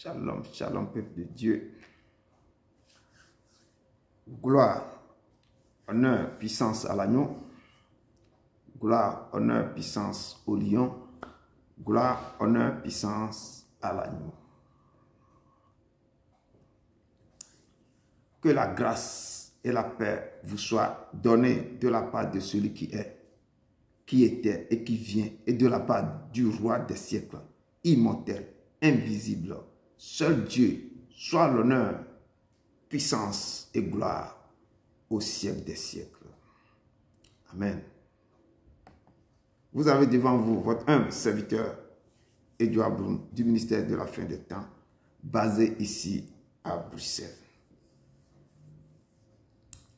Shalom, shalom, peuple de Dieu. Gloire, honneur, puissance à l'agneau. Gloire, honneur, puissance au lion. Gloire, honneur, puissance à l'agneau. Que la grâce et la paix vous soient données de la part de celui qui est, qui était et qui vient, et de la part du roi des siècles, immortel, invisible. Seul Dieu soit l'honneur, puissance et gloire au siècle des siècles. Amen. Vous avez devant vous votre humble serviteur, Edouard Blum, du ministère de la fin des temps, basé ici à Bruxelles,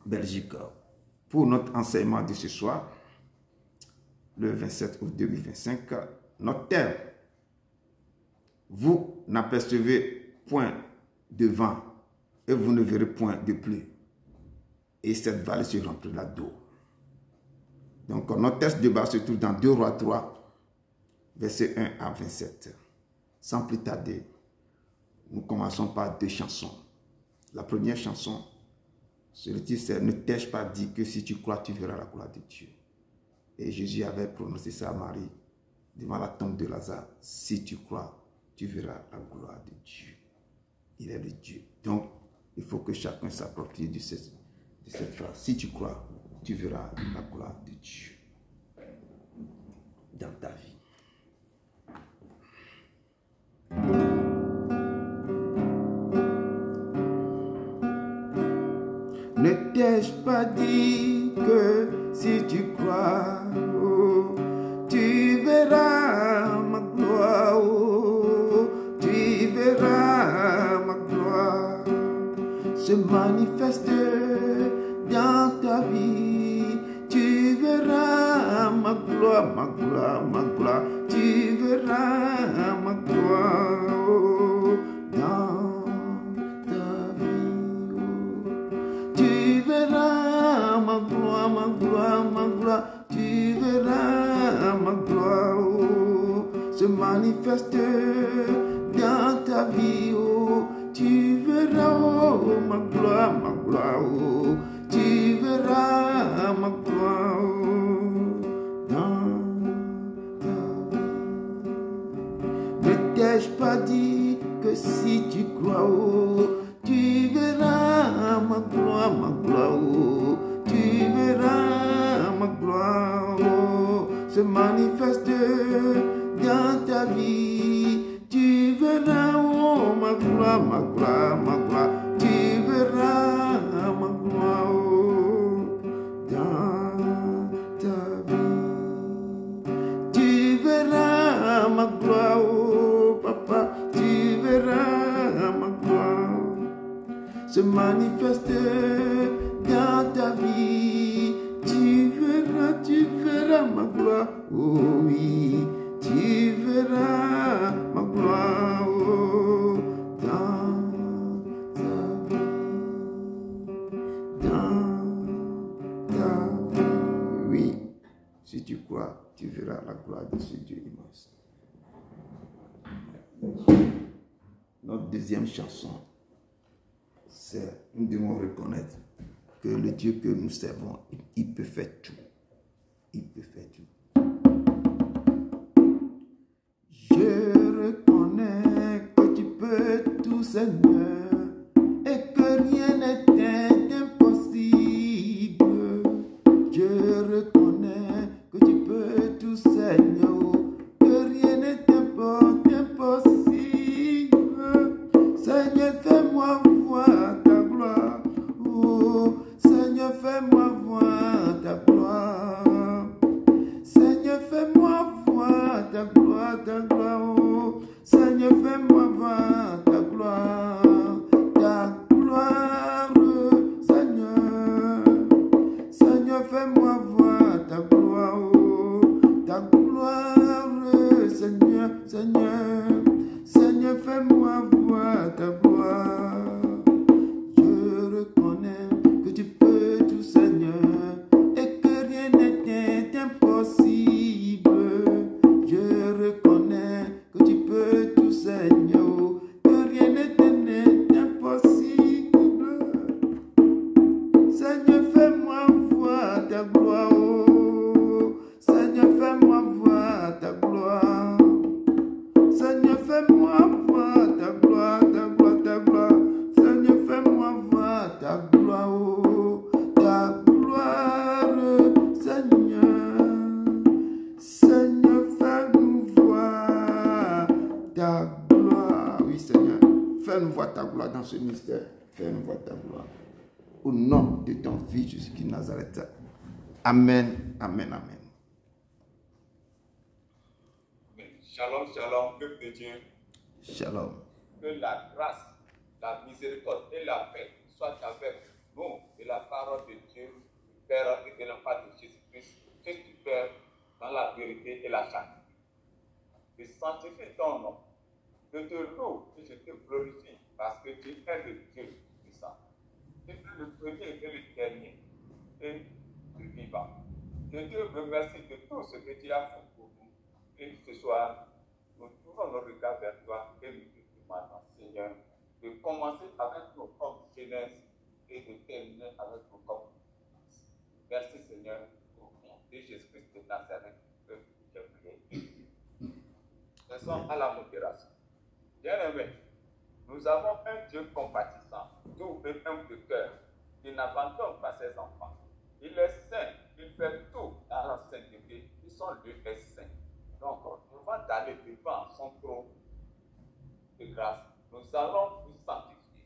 Belgique. Pour notre enseignement de ce soir, le 27 août 2025, notre thème: vous n'apercevez point de vent et vous ne verrez point de pluie. Et cette vallée se remplira d'eau. Donc, notre texte de base se trouve dans 2 Rois 3, versets 1 à 27. Sans plus tarder, nous commençons par 2 chansons. La première chanson, le titre c'est « Ne t'ai-je pas dit que si tu crois, tu verras la gloire de Dieu ?» Et Jésus avait prononcé ça à Marie devant la tombe de Lazare. « Si tu crois, tu verras la gloire de Dieu. » Il est le Dieu. Donc, il faut que chacun s'approprie de cette phrase. Si tu crois, tu verras la gloire de Dieu dans ta vie. Ne t'ai-je pas dit que si tu crois, oh, tu verras ma gloire, oh, tu verras ma gloire se manifester dans ta vie. Tu verras ma gloire, ma gloire, ma gloire. Tu verras ma gloire, oh, dans ta vie, oh. Tu verras ma gloire, ma gloire, ma gloire. Tu verras ma gloire, oh, se manifester dans ta vie, oh. Tu verras, oh, ma gloire, oh. Tu verras ma gloire, oh, dans ta vie. Ne t'ai-je pas dit que si tu crois, oh, tu verras ma gloire, oh. Tu verras ma gloire, oh, se manifester dans ta vie. Tu verras, oh, ma gloire, ma gloire, ma gloire. Tu verras ma gloire, oh, dans ta vie. Tu verras ma gloire, oh, papa. Tu verras ma gloire se manifester dans ta vie. Tu verras ma gloire, oh oui. Tu verras ma gloire, oh, dans ta vie. Dans ta vie, oui. Si tu crois, tu verras la gloire de ce Dieu immense. Notre deuxième chanson, c'est nous devons reconnaître que le Dieu que nous servons, il peut faire tout. Il peut faire tout. Je reconnais que tu peux tout, Seigneur, et que rien n'est impossible. Je reconnais que tu peux tout, Seigneur, que rien n'est impossible. Seigneur, fais-moi voir ta gloire. Oh, Seigneur, fais-moi voir ta gloire. Seigneur, fais-moi voir ta gloire, oh. Seigneur, fais-moi voir ta gloire. Fais-nous voir ta gloire dans ce ministère. Fais-nous voir ta gloire. Au nom de ton Fils Jésus-Christ de Nazareth. Amen, amen, amen. Shalom, shalom, peuple de Dieu. Shalom. Que la grâce, la miséricorde et la paix soient avec nous et la parole de Dieu, du Père et de l'Enfant de Jésus-Christ, Christ du Père, dans la vérité et la sainteté. Je sanctifie ton nom. Je te loue et je te glorifie parce que tu es le Dieu puissant. Tu es le premier et le dernier et le vivant. Je te remercie de tout ce que tu as fait pour nous. Et ce soir, nous tournons nos regards vers toi et nous te demandons, Seigneur, de commencer avec nous comme jeunesse et de terminer avec nous comme jeunesse. Merci Seigneur, au nom de Jésus-Christ de Nazareth, que j'ai prié. Passons à la modération. Bien-aimés, nous avons un Dieu compatissant, doux et humble de cœur, qui n'abandonne pas ses enfants. Il est saint, il fait tout dans la sainteté, et son Dieu est saint. Donc, avant d'aller devant son trône de grâce, nous allons nous sanctifier.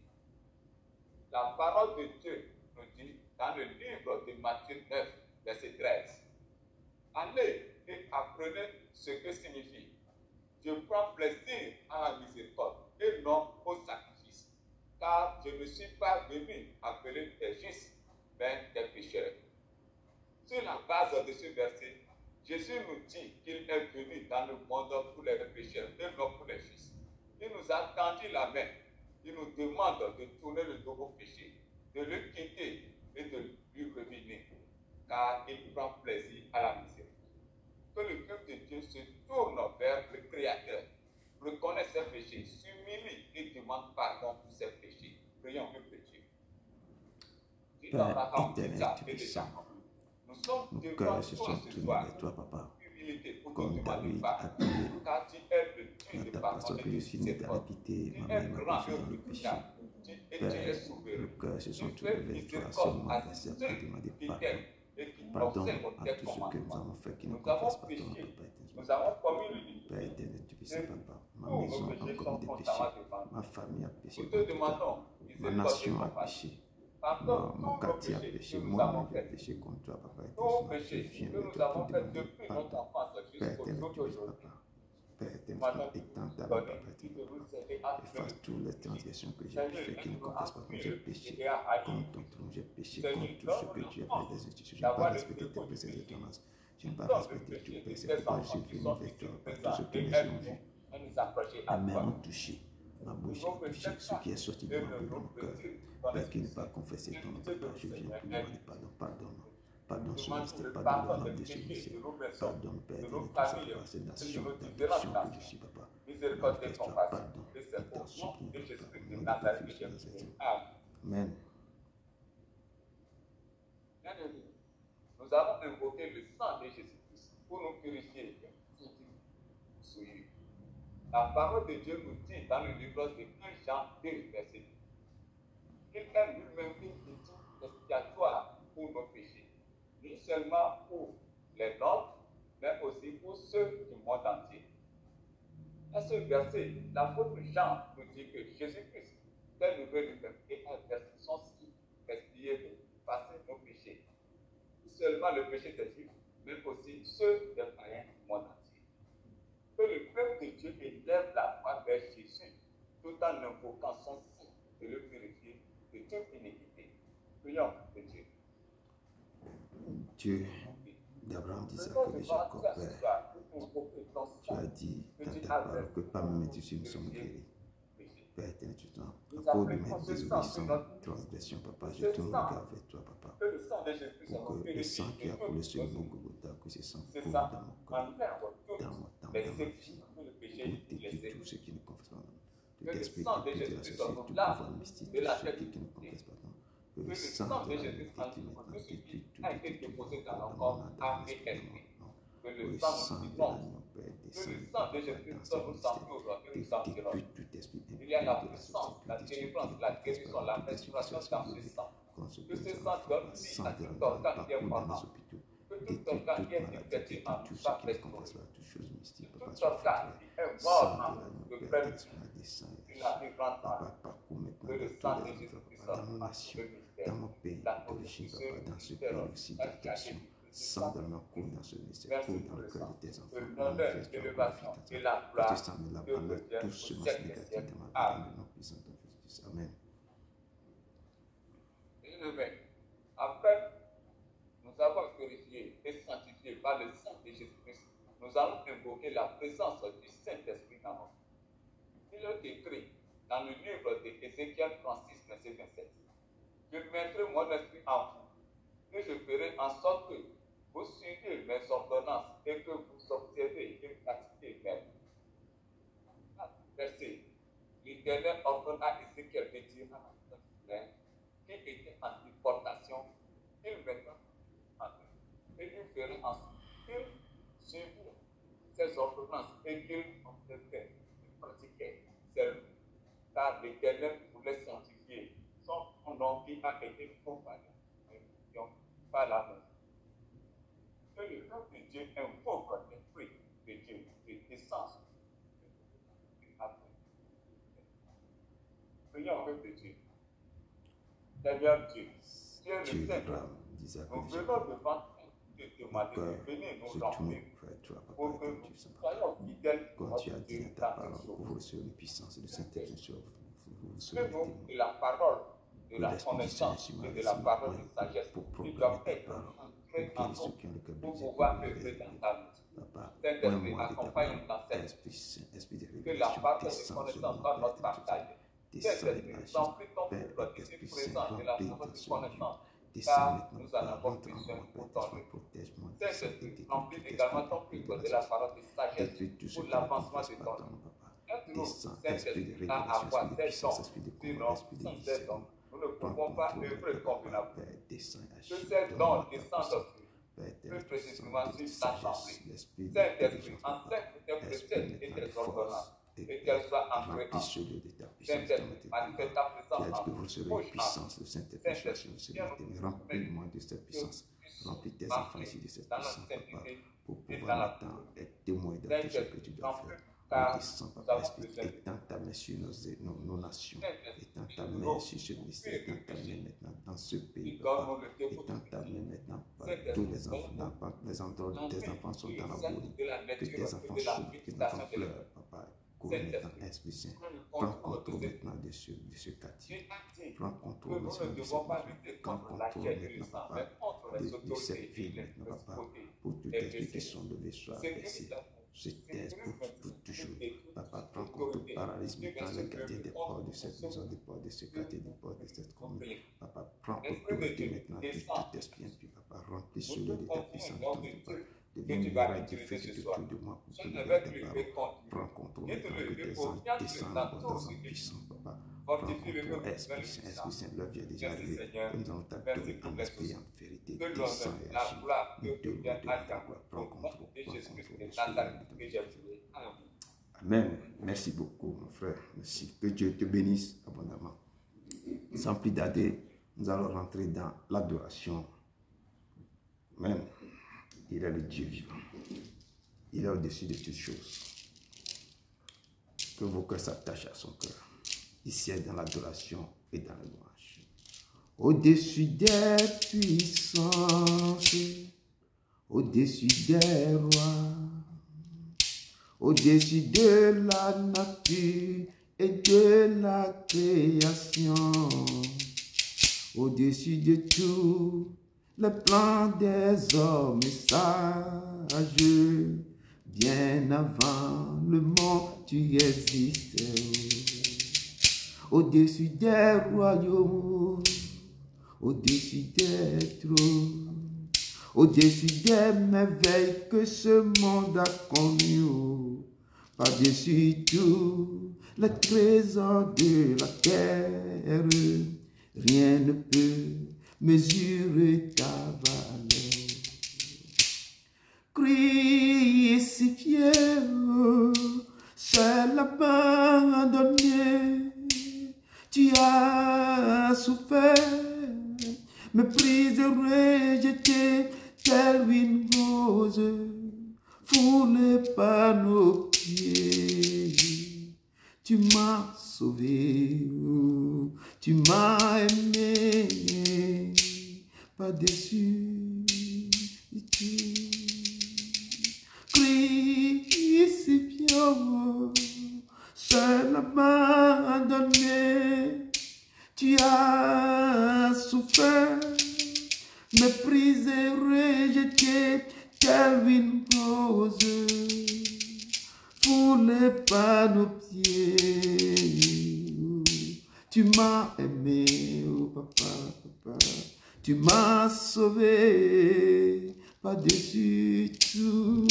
La parole de Dieu nous dit dans le livre de Matthieu 9, verset 13, allez et apprenez ce que signifie. Je prends plaisir à la miséricorde et non au sacrifice, car je ne suis pas venu appeler des justes, mais des pécheurs. Sur la base de ce verset, Jésus nous dit qu'il est venu dans le monde pour les pécheurs et non pour les justes. Il nous a tendu la main. Il nous demande de tourner le dos au péché, de le quitter et de lui revenir, car il prend plaisir à la miséricorde. Que le peuple de Dieu se tourne vers le Créateur, reconnaît ses péchés, s'humilie et demande pardon pour ses péchés. Prions le Dieu. Père éternel, tu es saint. Nos cœurs se sont tournés vers toi, Papa. Comme David a prié, dans ta passion que je suis né dans l'épité, ma mère m'a poussé dans le péché. Père, nos cœurs se sont tournés vers toi, seulement verset pour demander pardon. Pardon à tout ce que nous avons fait qui ne confesse pas ton nom, Papa éternel. Père éternel, tu puisses, Papa. Ma maison a commis des péchés. Ma famille a péché contre toi. Ma nation a péché. Mon quartier a péché. Moi-même j'ai péché contre toi, Papa éternel. Je viens de toi pour demander pardon. Père éternel, tu puisses, Papa. Père éternel, étends ta main, Papa éternel. Efface toutes les transgressions que j'ai pu faire qui ne confessent pas que j'ai péché contre ton trône, j'ai péché contre tout ce que tu as fait des institutions. Je n'ai pas respecté tes préceptes et ton ordonnances. Je n'ai pas respecté tout, Père. C'est pourquoi je suis venu vers toi, par tout ce que mes yeux ont vu. Mes mains ont touché, ma bouche a touché ce qui est sorti de ma bouche dans mon cœur. Père, qui n'est pas confessé ton nom, Papa, je viens pour demander pardon. Pardonne-moi. Pardonne ce mystère, pardonne le nom de ce mystère. Pardonne, Père, de toute cette nation, d'adoption que je suis, Papa. Manifeste-toi, pardon, et t'en supplie, Papa, au nom de ton Fils de Nazareth. Amen. Nous avons invoqué le sang de Jésus-Christ pour nous purifier. La parole de Dieu nous dit dans le livre de 1 Jean 2, verset 2, qu'il est lui-même une victime expiatoire pour nos péchés, non seulement pour les nôtres, mais aussi pour ceux du monde entier. À ce verset, l'apôtre Jean nous dit que Jésus-Christ s'est levé lui-même et a versé son sang, expié de passer nos péchés. Non seulement le péché des Juifs, mais aussi ceux des païens du monde entier. Que le peuple de Dieu élève la voix vers Jésus tout en invoquant son sang de le purifier de toute iniquité. Prions de Dieu. Dieu d'Abraham, d'Isaac et de Jacob, Père, tu as dit dans ta parole que parmi mes disciples nous sommes guéris. Père éternel, tu t'en accordes de mes désobéissances, transgressions, Papa. Je tourne le regard vers toi, Papa. Pour que le sang qui a coulé sur le mont Golgotha, que ce sang coule dans mon corps, dans ma vie, pour détruire tout ce qui ne confesse pas. Tout esprit de la société, tout pouvoir mystique, tout ce qui ne confesse pas. Que le sang de la vérité qui maintenant détruit tout dans mon âme, dans mon esprit, que le sang de l'agneau, Père, descende dans ce ministère, détruit tout esprit impur de la société, tout esprit qui ne confesse pas, tout esprit qui cherche à lever contre ce que nous avons fait, sang de l'agneau, parcours dans les hôpitaux, détruit toute maladie, détruit tout ce qui ne confesse pas, toute chose mystique, Papa, soit fait, sang de l'agneau, Père, l'esprit descend, plus grande Papa, parcours maintenant que le dans sang tous de les endroits, Jésus-Christ papa, dans nos dans nations, le ministère. dans mon pays La d'origine, protection papa, dans ce du pays terrorisme, aussi la d'adoption. qualité du Sang sang. dans leur cours dans ce ministère, Merci cours pour dans le le cœur sang. de tes Que enfants, l'honneur, manifeste leur l'élévation glorification. et la Que tu gloire sens de la te enlève reviennent toute au semence siècle des négative siècles. dans ma vie, Amen. dans le nom puissant de ton Fils. Amen. Amen. Après, nous avons purifié et sanctifié par le sang de Jésus-Christ. Nous allons invoquer la présence du Saint-Esprit dans nous. Il est écrit dans le livre d'Ézéchiel 36, verset 27. Je mettrai mon esprit en vous et je ferai en sorte que vous suiviez mes ordonnances et que vous observez et pratiquez mes verset. L'Éternel ordonne à Ézéchiel de dire à la frère qui était en déportation, il mettra en eux. Et il fera ensuite qu'il suivait ses ordonnances et qu'il observait et pratiquait celles. Car l'Éternel voulait sanctifier son nom qui a été profané par la main. Et le peuple de Dieu invoque l'esprit de Dieu, de essence. Prions au peuple de Dieu. Seigneur Dieu, Dieu le Seigneur, nous venons devant te demander de venir nous remplir pour que nous soyons fidèles quand tu as dit dans ta parole, vous recevez une puissance de Saint-Esprit sur vous. Fais-nous de la parole, de la connaissance et de la parole de sagesse qui doivent être entrées en nous pour pouvoir œuvrer dans ta vie. Saint-Esprit, accompagne dans cette vie. Que la parole de connaissance soit notre partage. Saint-Esprit, remplis ton peuple ici présent de la parole de connaissance. Car nous en avons besoin pour ton œuvre. Saint-Esprit, remplis également ton peuple de la parole de sagesse pour l'avancement de ton œuvre. Aide-nous, Saint-Esprit, à avoir des dons. Sinon, sans ces dons, nous ne pouvons pas œuvrer convenablement. Que ces dons descendent plus précisément sur l'Assemblée. Saint-Esprit, enseigne tes préceptes et tes ordonnances, et qu'elles soient ancrées en nous. Saint-Esprit, manifeste ta présence en nous. Saint-Esprit, remplis-moi de cette puissance. Remplis tes enfants ici de cette puissance, papa, pour et pouvoir maintenant être témoin de tout ce que tu dois faire. Descends, papa, Esprit, étends ta main sur nos nations, étends ta main sur ce ministère, étends ta main maintenant dans ce pays, papa, étends ta main maintenant, tous les enfants, les endroits où tes enfants sont dans la boue, que tes enfants souffrent, que tes enfants pleurent, papa, cours maintenant, Esprit Saint, prends contrôle maintenant de ce quartier, prends contrôle maintenant de ce pays, prends contrôle maintenant, papa, de cette ville maintenant, papa, pour tout esprit qui sont levés, soient abaissés. Je t'aide pour toujours. Papa, prends contrôle du paralysme dans le quartier des ports de cette maison, des ports de ce quartier, des ports de cette commune. Papa, prends autorité maintenant de tout esprit impur. Papa, remplis celui de ta puissance de ton Papa. Deviens une muraille de feu tout autour de moi pour que ta parole. Prends contrôle maintenant que tes anges descendent en abondance en puissance, Papa. Prends contrôle, Esprit Saint, le vient déjà arrivé. Nous allons t'adorer en esprit et en vérité. Descends et agis. Nous te louons de ta gloire. Prends contrôle. Amen. Merci beaucoup, mon frère. Merci. Que Dieu te bénisse abondamment. Sans plus tarder, nous allons rentrer dans l'adoration. Amen. Il est le Dieu vivant. Il est au-dessus de toutes choses. Que vos cœurs s'attachent à son cœur. Ici est dans l'adoration et dans la louange. Au-dessus des puissances, au-dessus des rois, au-dessus de la nature et de la création, au-dessus de tout le plan des hommes sages, bien avant le monde tu existes. Au-dessus des royaumes, au-dessus des trônes, au-dessus des merveilles que ce monde a connues, par-dessus tout les trésors de la terre, rien ne peut mesurer ta valeur. Crucifié, seul abandonné, tu as souffert, méprisé, rejeté, telle une rose foulée par nos pieds. Tu tu m'as sauvé, oh, tu m'as aimé, pas déçu, crucifié, seul abandonné, tu as souffert, méprisé, rejeté, telle une rose, foulé par nos pieds. Tu m'as aimé, oh papa, papa, tu m'as sauvé, pas déçu tout.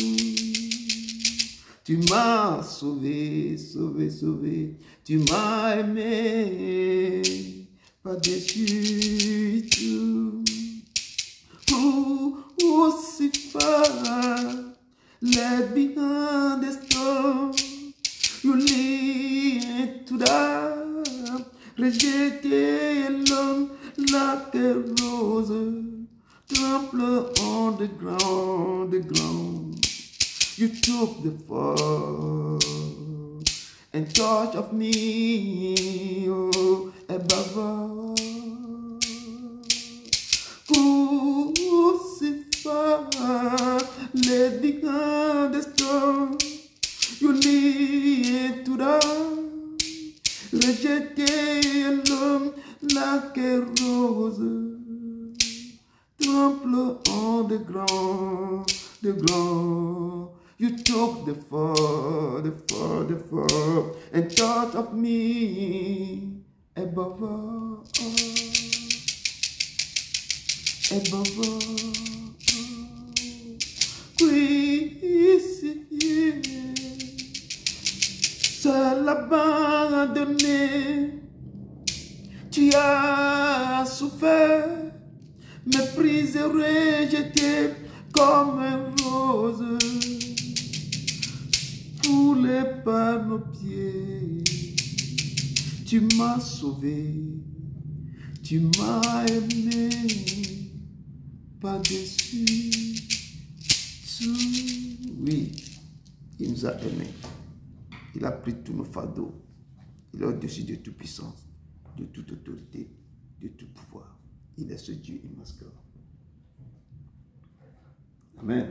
Tu m'as sauvé, sauvé, sauvé, tu m'as aimé, pas déçu tout. Si far, let behind the storm, you lead to die, rejeté alone like a rose, trample on the ground, You took the fall and touch of me, oh, above all. Let behind the storm, you need to die, rejeté alone like a rose, trample on the ground, You took the fall, and thought of me above all, above all. Crucifié, seul abandonné, tu as souffert, méprisé, rejeté comme une rose, foulé par nos pieds. Tu m'as sauvé, tu m'as aimé, pas déçu. Oui, il nous a aimés. Il a pris tous nos fardeaux. Il est au-dessus de toute puissance, de toute autorité, de tout pouvoir. Il est ce Dieu immense. Amen.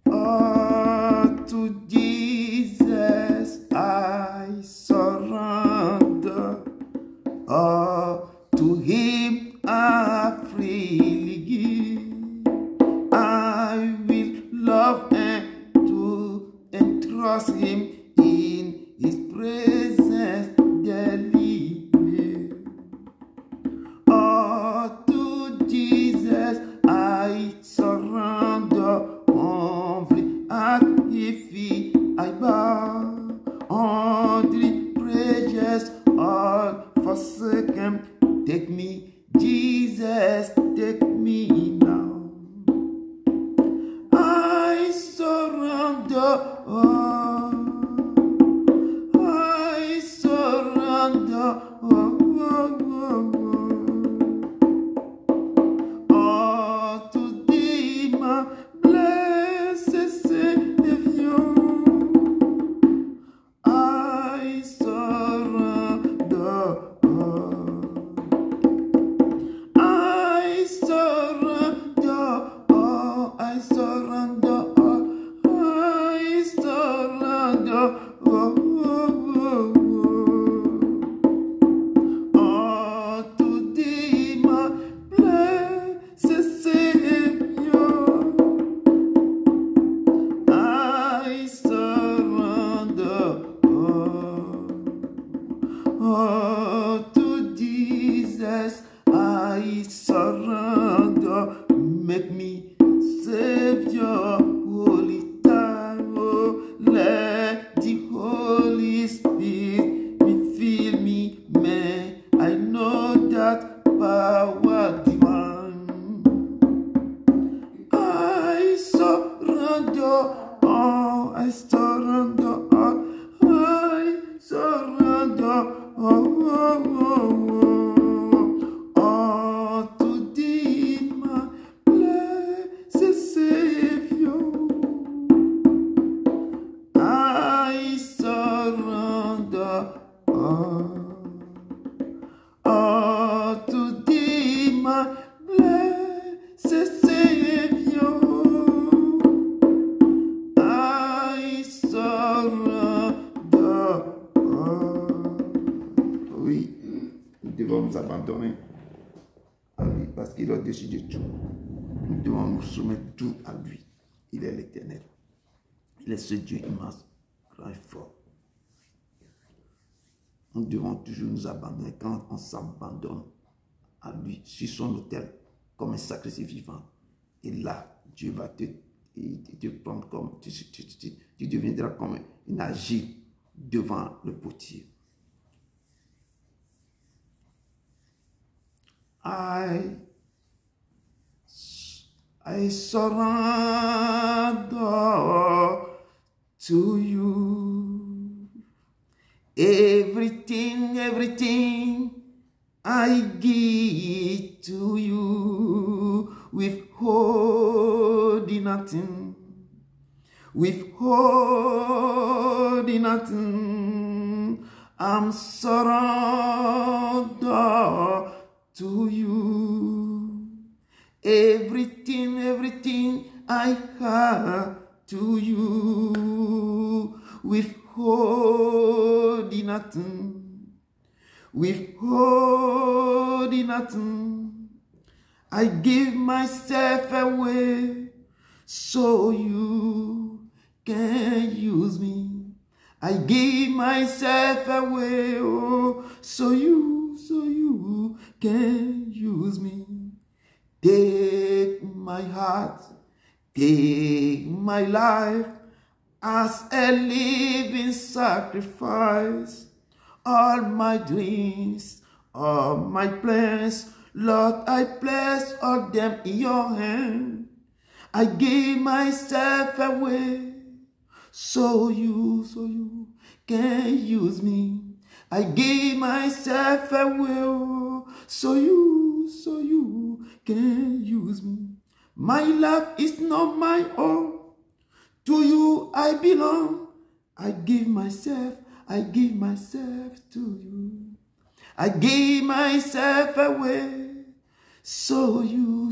Oh, to Jesus I surrender. Oh, to Him I freely give. I will love and trust Him in His presence daily. Oh, to Jesus I surrender, humbly at His feet I bow. Only precious, all forsaken, take me, Jesus, take me now. I surrender all. I surrender all. All to Thee, my blessed Savior. I surrender all. I surrender all. I surrender all. I surrender all. All to Thee, my blessed Savior. I surrender all. Oh, to Jesus I surrender. Make me Savior, holy time. Oh, let the Holy Spirit me fill me, man. I know that power divine. I surrender all. I surrender all. I surrender all. All to Thee, my blessed Savior. abandonner à lui parce qu'il est au-dessus de tout. Nous devons nous soumettre tout à lui. Il est l'Éternel. Il est ce Dieu immense, grand et fort. Nous devons toujours nous abandonner quand on s'abandonne à lui, sur son autel, comme un sacrifice vivant. Et là, Dieu va te prendre comme, tu deviendras comme une agile devant le potier. I surrender to you. Everything I give to you, withholding nothing, withholding nothing. I'm surrender to you. Everything I have to you, withholding nothing, withholding nothing. I give myself away so you can use me. I give myself away, oh, so you can use me. Take my heart, take my life as a living sacrifice. All my dreams, all my plans, Lord, I place all them in your hand. I give myself away so you can use me. I give myself away, oh, so you can use me. My life is not my own. To you I belong. I give myself to you. I give myself away so you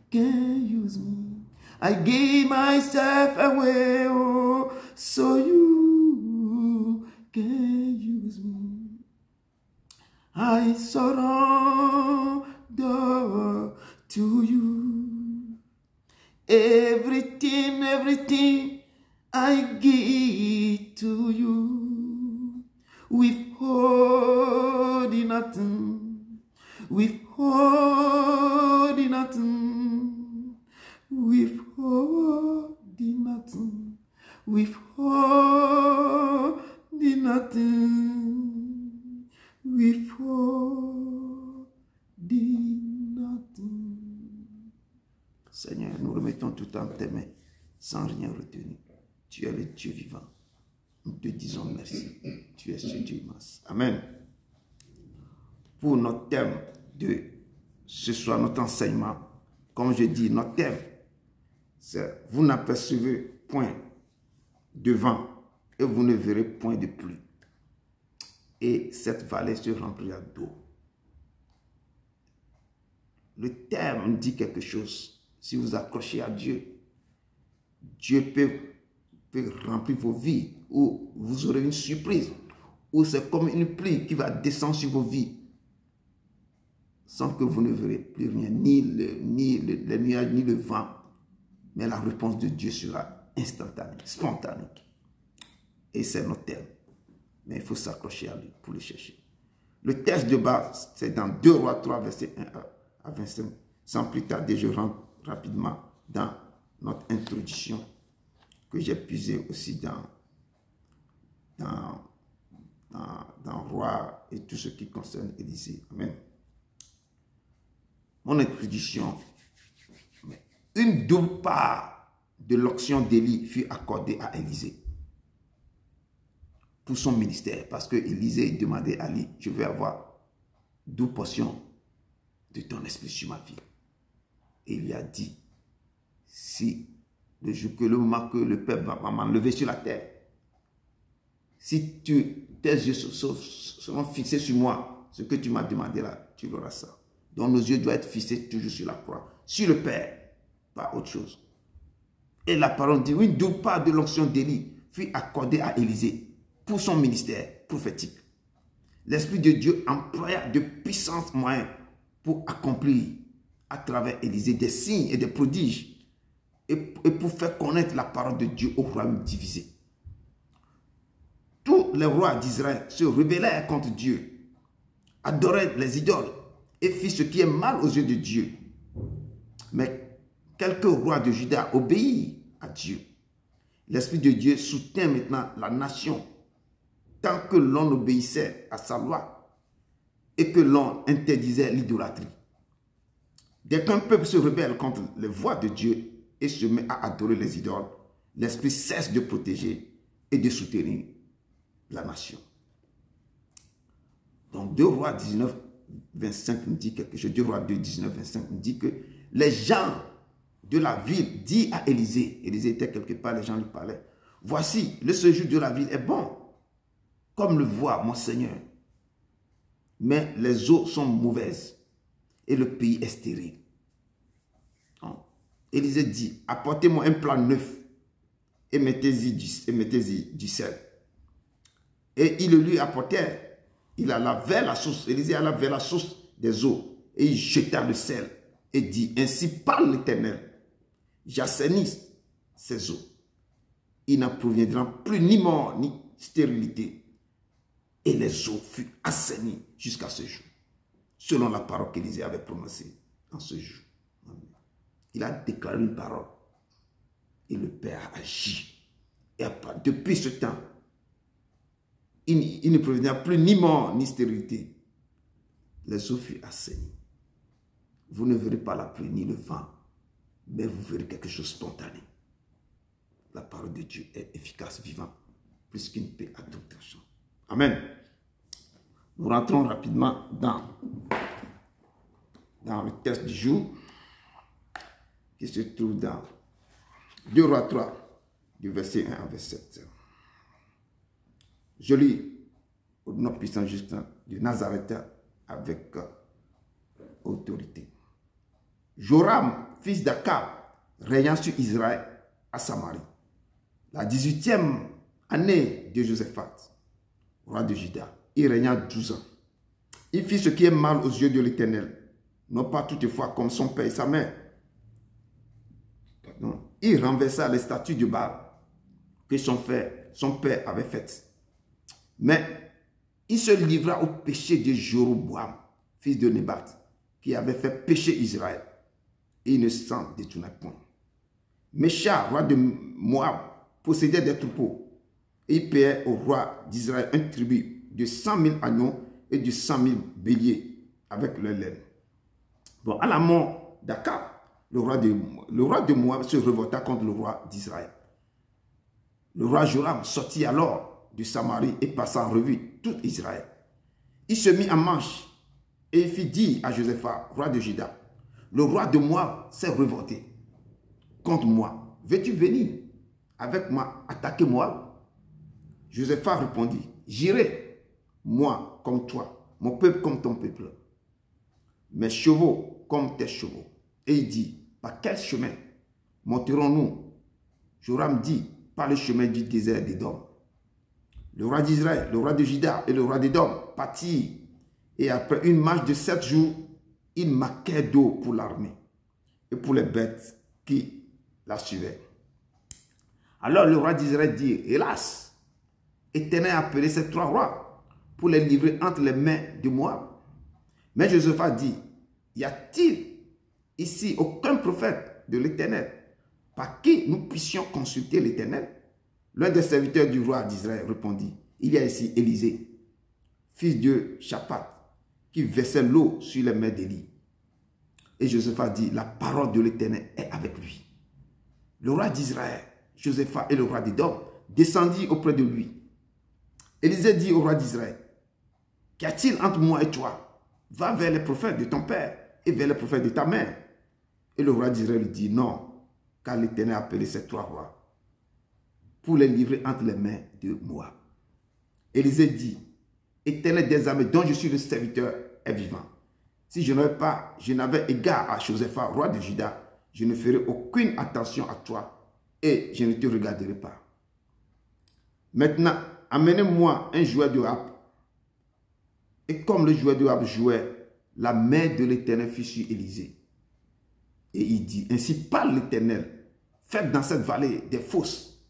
can use me. I give myself away, oh, so you can use me. I surrender to you. Everything I give to you, withholding nothing, withholding nothing, withholding nothing, withholding nothing, withholding nothing. Seigneur, nous remettons tout en tes mains, sans rien retenir. Tu es le Dieu vivant. Nous te disons merci. Tu es ce Dieu immense. Amen. Pour notre thème de ce soir, notre enseignement, comme je dis, notre thème, c'est vous n'apercevez point de vent et vous ne verrez point de pluie. Et cette vallée se remplira d'eau. Le thème dit quelque chose. Si vous accrochez à Dieu, Dieu peut remplir vos vies, ou vous aurez une surprise, ou c'est comme une pluie qui va descendre sur vos vies, sans que vous ne verrez plus rien, ni les nuages, ni le vent, mais la réponse de Dieu sera instantanée, spontanée. Et c'est notre thème. Mais il faut s'accrocher à lui pour le chercher. Le texte de base, c'est dans 2 Rois 3, verset 1 à 25. Sans plus tarder, je rentre rapidement dans notre introduction que j'ai puisé aussi dans Roi et tout ce qui concerne Élisée. Amen. Mon introduction, une double part de l'onction d'Élie fut accordée à Élisée pour son ministère, parce que Élisée demandait à lui, je vais avoir 12 portions de ton esprit sur ma vie. Et il lui a dit, si le jour que le moment que le peuple va m'enlever sur la terre, si tes yeux seront fixés sur moi, ce que tu m'as demandé là, tu l'auras ça. Donc nos yeux doivent être fixés toujours sur la croix, sur le Père, pas autre chose. Et la parole dit, une double part de l'onction d'Élie fut accordée à Élisée pour son ministère prophétique. l'Esprit de Dieu employa de puissants moyens pour accomplir à travers Élisée des signes et des prodiges et pour faire connaître la parole de Dieu au royaume divisé. Tous les rois d'Israël se rebellèrent contre Dieu, adoraient les idoles et firent ce qui est mal aux yeux de Dieu. Mais quelques rois de Juda obéirent à Dieu. L'Esprit de Dieu soutient maintenant la nation tant que l'on obéissait à sa loi et que l'on interdisait l'idolâtrie. Dès qu'un peuple se rebelle contre les voies de Dieu et se met à adorer les idoles, l'Esprit cesse de protéger et de soutenir la nation. Donc 2 Rois 19, 25 nous dit quelque chose. 2 Rois 2, 19, 25 nous dit que les gens de la ville disent à Élisée, Élisée était quelque part, les gens lui parlaient, voici, le séjour de la ville est bon, comme le voit mon Seigneur. Mais les eaux sont mauvaises et le pays est stérile. Élisée dit, apportez-moi un plat neuf et mettez-y du sel. Et ils le lui apportèrent. Il alla vers la source. Élisée alla vers la source des eaux et il jeta le sel et dit, ainsi parle l'Éternel, j'assainis ces eaux. Il n'en proviendra plus ni mort ni stérilité. Et les eaux furent assainies jusqu'à ce jour, selon la parole qu'Élisée avait prononcée en ce jour. Il a déclaré une parole et le Père a agi. Et depuis ce temps, il ne proviendra plus ni mort ni stérilité. Les eaux furent assainies. Vous ne verrez pas la pluie ni le vent, mais vous verrez quelque chose de spontané. La parole de Dieu est efficace, vivante, plus qu'une paix à tout tranchant. Amen. Nous rentrons rapidement dans le texte du jour qui se trouve dans 2 Rois 3, du verset 1 au verset 7. Je lis au nom puissant Justin du Nazareth avec autorité. Joram, fils d'Akab, régnant sur Israël à Samarie, la 18e année de Josaphat, roi de Juda. Il régna 12 ans. Il fit ce qui est mal aux yeux de l'Éternel, non pas toutefois comme son père et sa mère. Il renversa les statues de Baal que son père avait faites. Mais il se livra au péché de Jéroboam, fils de Nébat, qui avait fait pécher Israël. Et il ne s'en détourna point. Mécha, roi de Moab, possédait des troupeaux. Et il payait au roi d'Israël un tribut de 100 000 agneaux et de 100 000 béliers avec leur laine. Bon, à la mort d'Akab, le roi de Moab se révolta contre le roi d'Israël. Le roi Joram sortit alors de Samarie et passa en revue tout Israël. Il se mit en marche et il fit dire à Josaphat, roi de Juda, le roi de Moab s'est révolté contre moi. Veux-tu venir avec moi attaquer Moab? Josaphat répondit, j'irai, moi comme toi, mon peuple comme ton peuple, mes chevaux comme tes chevaux. Et il dit, par quel chemin monterons-nous? Joram dit, par le chemin du désert d'Édom. Le roi d'Israël, le roi de Juda et le roi d'Édom partirent. Et après une marche de 7 jours, ils manquèrent d'eau pour l'armée et pour les bêtes qui la suivaient. Alors le roi d'Israël dit, hélas, Éternel a appelé ces 3 rois pour les livrer entre les mains de Moab. Mais Josaphat dit, y a-t-il ici aucun prophète de l'Éternel par qui nous puissions consulter l'Éternel? L'un des serviteurs du roi d'Israël répondit, il y a ici Élisée, fils de Shaphat, qui versait l'eau sur les mains d'Élie. Et Josaphat dit, la parole de l'Éternel est avec lui. Le roi d'Israël, Josaphat et le roi d'Édom descendirent auprès de lui. Élisée dit au roi d'Israël, qu'y a-t-il entre moi et toi? Va vers les prophètes de ton père et vers les prophètes de ta mère. Et le roi d'Israël lui dit, non, car l'Éternel a appelé ces 3 rois pour les livrer entre les mains de Moab. Élisée dit, Éternel des armées dont je suis le serviteur est vivant. Si je n'avais égard à Josaphat, roi de Juda, je ne ferai aucune attention à toi et je ne te regarderai pas. Maintenant, amenez-moi un joueur de harpe. Et comme le joueur de Joab jouait, la main de l'Éternel fut sur Élisée. Et il dit, ainsi parle l'Éternel, faites dans cette vallée des fosses,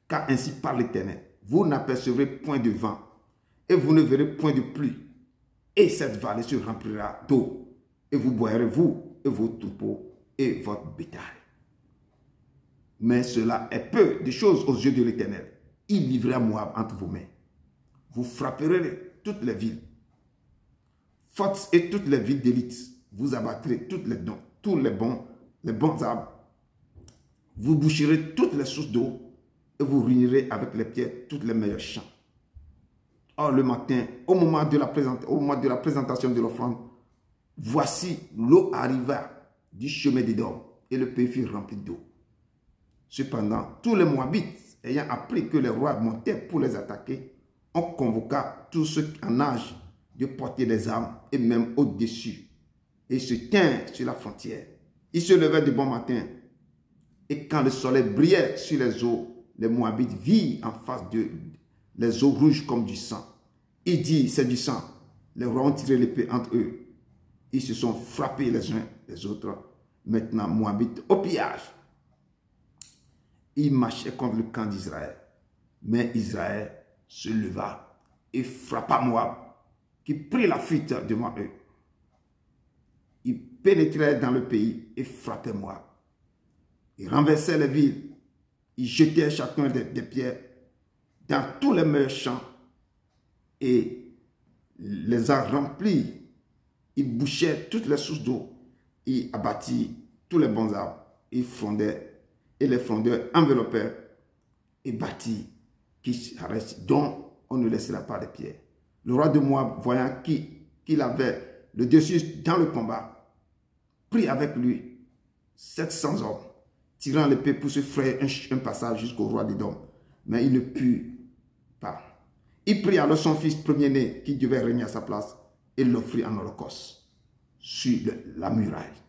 Car ainsi parle l'Éternel, vous n'apercevrez point de vent, et vous ne verrez point de pluie. Et cette vallée se remplira d'eau, et vous boirez, vous, et vos troupeaux, et votre bétail. Mais cela est peu de choses aux yeux de l'Éternel. Il livrera Moab entre vos mains. Vous frapperez toutes les villes, fortes et toutes les villes d'élite. Vous abattrez tous les bons arbres. Vous boucherez toutes les sources d'eau et vous ruinerez avec les pierres toutes les meilleurs champs. Or, le matin, au moment de la présentation de l'offrande, voici l'eau arriva du chemin d'Édom et le pays fut rempli d'eau. Cependant, tous les Moabites, ayant appris que les rois montaient pour les attaquer, on convoqua tous ceux en âge de porter des armes et même au-dessus. Et se tinrent sur la frontière. Ils se levaient de bon matin. Et quand le soleil brillait sur les eaux, les Moabites virent en face d'eux les eaux rouges comme du sang. Ils dirent, c'est du sang. Les rois ont tiré l'épée entre eux. Ils se sont frappés les uns les autres. Maintenant, Moabites au pillage. Ils marchaient contre le camp d'Israël. Mais Israël se leva et frappa Moab, qui prit la fuite devant eux. Ils pénétrèrent dans le pays et frappaient Moab. Ils renversaient les villes. Ils jetaient chacun des pierres dans tous les meilleurs champs et les a remplis. Ils bouchaient toutes les sources d'eau. Ils abattirent tous les bons arbres. Ils frondaient et les frondeurs enveloppèrent et bâtirent Kish-Haresh, dont on ne laissera pas de pierres. Le roi de Moab, voyant qu'il avait le dessus dans le combat, prit avec lui 700 hommes, tirant l'épée pour se frayer un passage jusqu'au roi d'Édom. Mais il ne put pas. Il prit alors son fils premier-né qui devait régner à sa place et l'offrit en holocauste sur la muraille.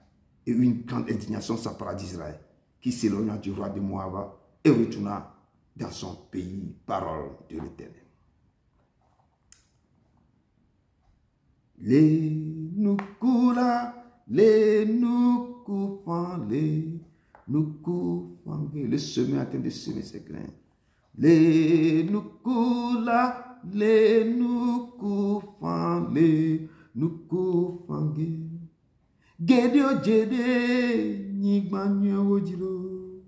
Et une grande indignation s'empara d'Israël, qui s'éloigna du roi de Moab et retourna dans son pays. Parole de l'Éternel. Les Nukula, les Nukufan, les Nukufan, le semeur est en train de semer ses grains. Les Nukula, les Nukufan, les Nukufan, Gedio Jede, Nigmanyo Ojiro,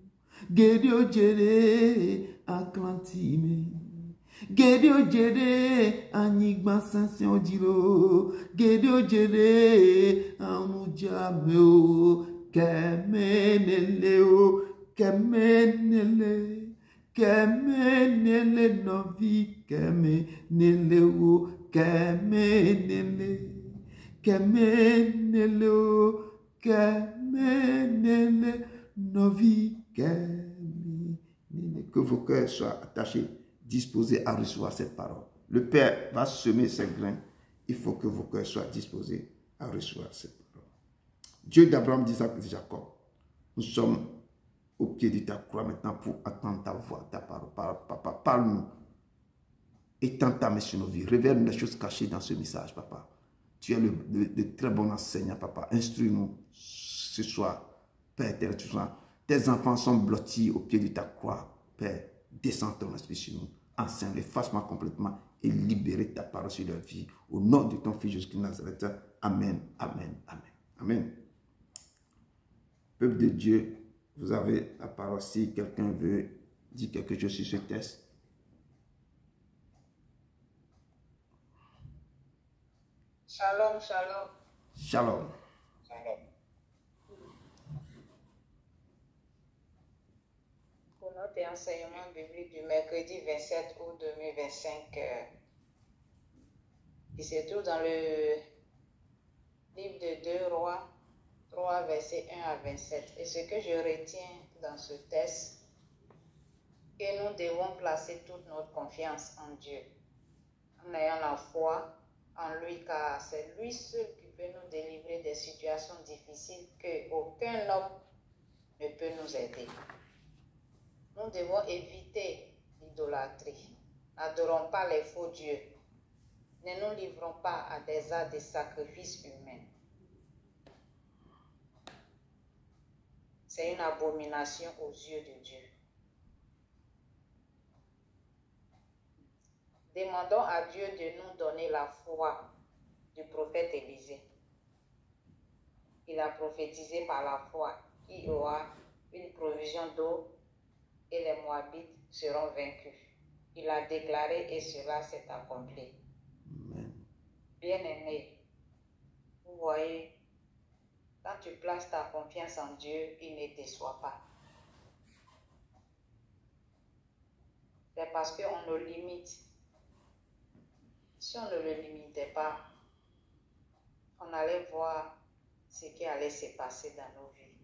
Gedio Jede, Atlantime. Gedio Jede, Anigma Sansion Ojiro, Gedio Jede, Anujameo, Kemeneleo, Kemenele, Kemenele Novi, Kemeneleo, Kemenele. Kemenele, kemenele, novi, kemenele. Que vos cœurs soient attachés, disposés à recevoir cette parole. Le Père va semer ses grains. Il faut que vos cœurs soient disposés à recevoir cette parole. Dieu d'Abraham, d'Isaac et de Jacob, nous sommes au pied de ta croix maintenant pour attendre ta voix, ta parole. Papa, parle-nous. Étends ta main sur nos vies. Révèle-nous les choses cachées dans ce message, papa. Tu es le très bon enseignant, papa. Instruis-nous ce soir, Père éternel. Tes enfants sont blottis au pied de ta croix, Père. Descends ton esprit sur nous. Enseigne, efface-moi complètement et libère ta parole sur leur vie. Au nom de ton Fils Jésus-Christ de Nazareth. Amen, amen, amen, amen. Peuple de Dieu, vous avez la parole. Si quelqu'un veut dire quelque chose sur ce texte. Shalom, shalom. Shalom. Shalom. Pour notre enseignement biblique du mercredi 27 août 2025, qui se trouve dans le livre de 2 Rois, 3 versets 1 à 27. Et ce que je retiens dans ce texte, que nous devons placer toute notre confiance en Dieu, en ayant la foi en lui, car c'est lui seul qui peut nous délivrer des situations difficiles que aucun homme ne peut nous aider. Nous devons éviter l'idolâtrie. N'adorons pas les faux dieux. Ne nous livrons pas à des actes de sacrifice humain. C'est une abomination aux yeux de Dieu. Demandons à Dieu de nous donner la foi du prophète Élisée. Il a prophétisé par la foi qu'il y aura une provision d'eau et les Moabites seront vaincus. Il a déclaré et cela s'est accompli. Amen. Bien-aimé, vous voyez, quand tu places ta confiance en Dieu, il ne déçoit pas. C'est parce qu'on le limite. Si on ne le limitait pas, on allait voir ce qui allait se passer dans nos vies.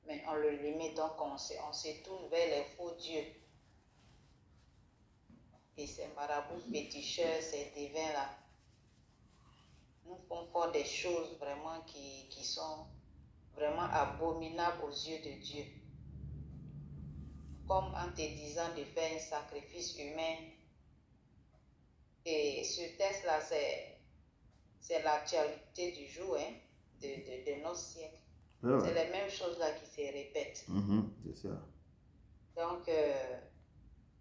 Mais on le limite, donc on se tourne vers les faux dieux. Et ces marabouts féticheurs, ces divins-là, nous font faire des choses vraiment qui sont vraiment abominables aux yeux de Dieu. Comme en te disant de faire un sacrifice humain. Et ce test-là, c'est l'actualité du jour, hein, de notre siècle. Ouais. C'est les mêmes choses là qui se répètent. C'est ça. Donc,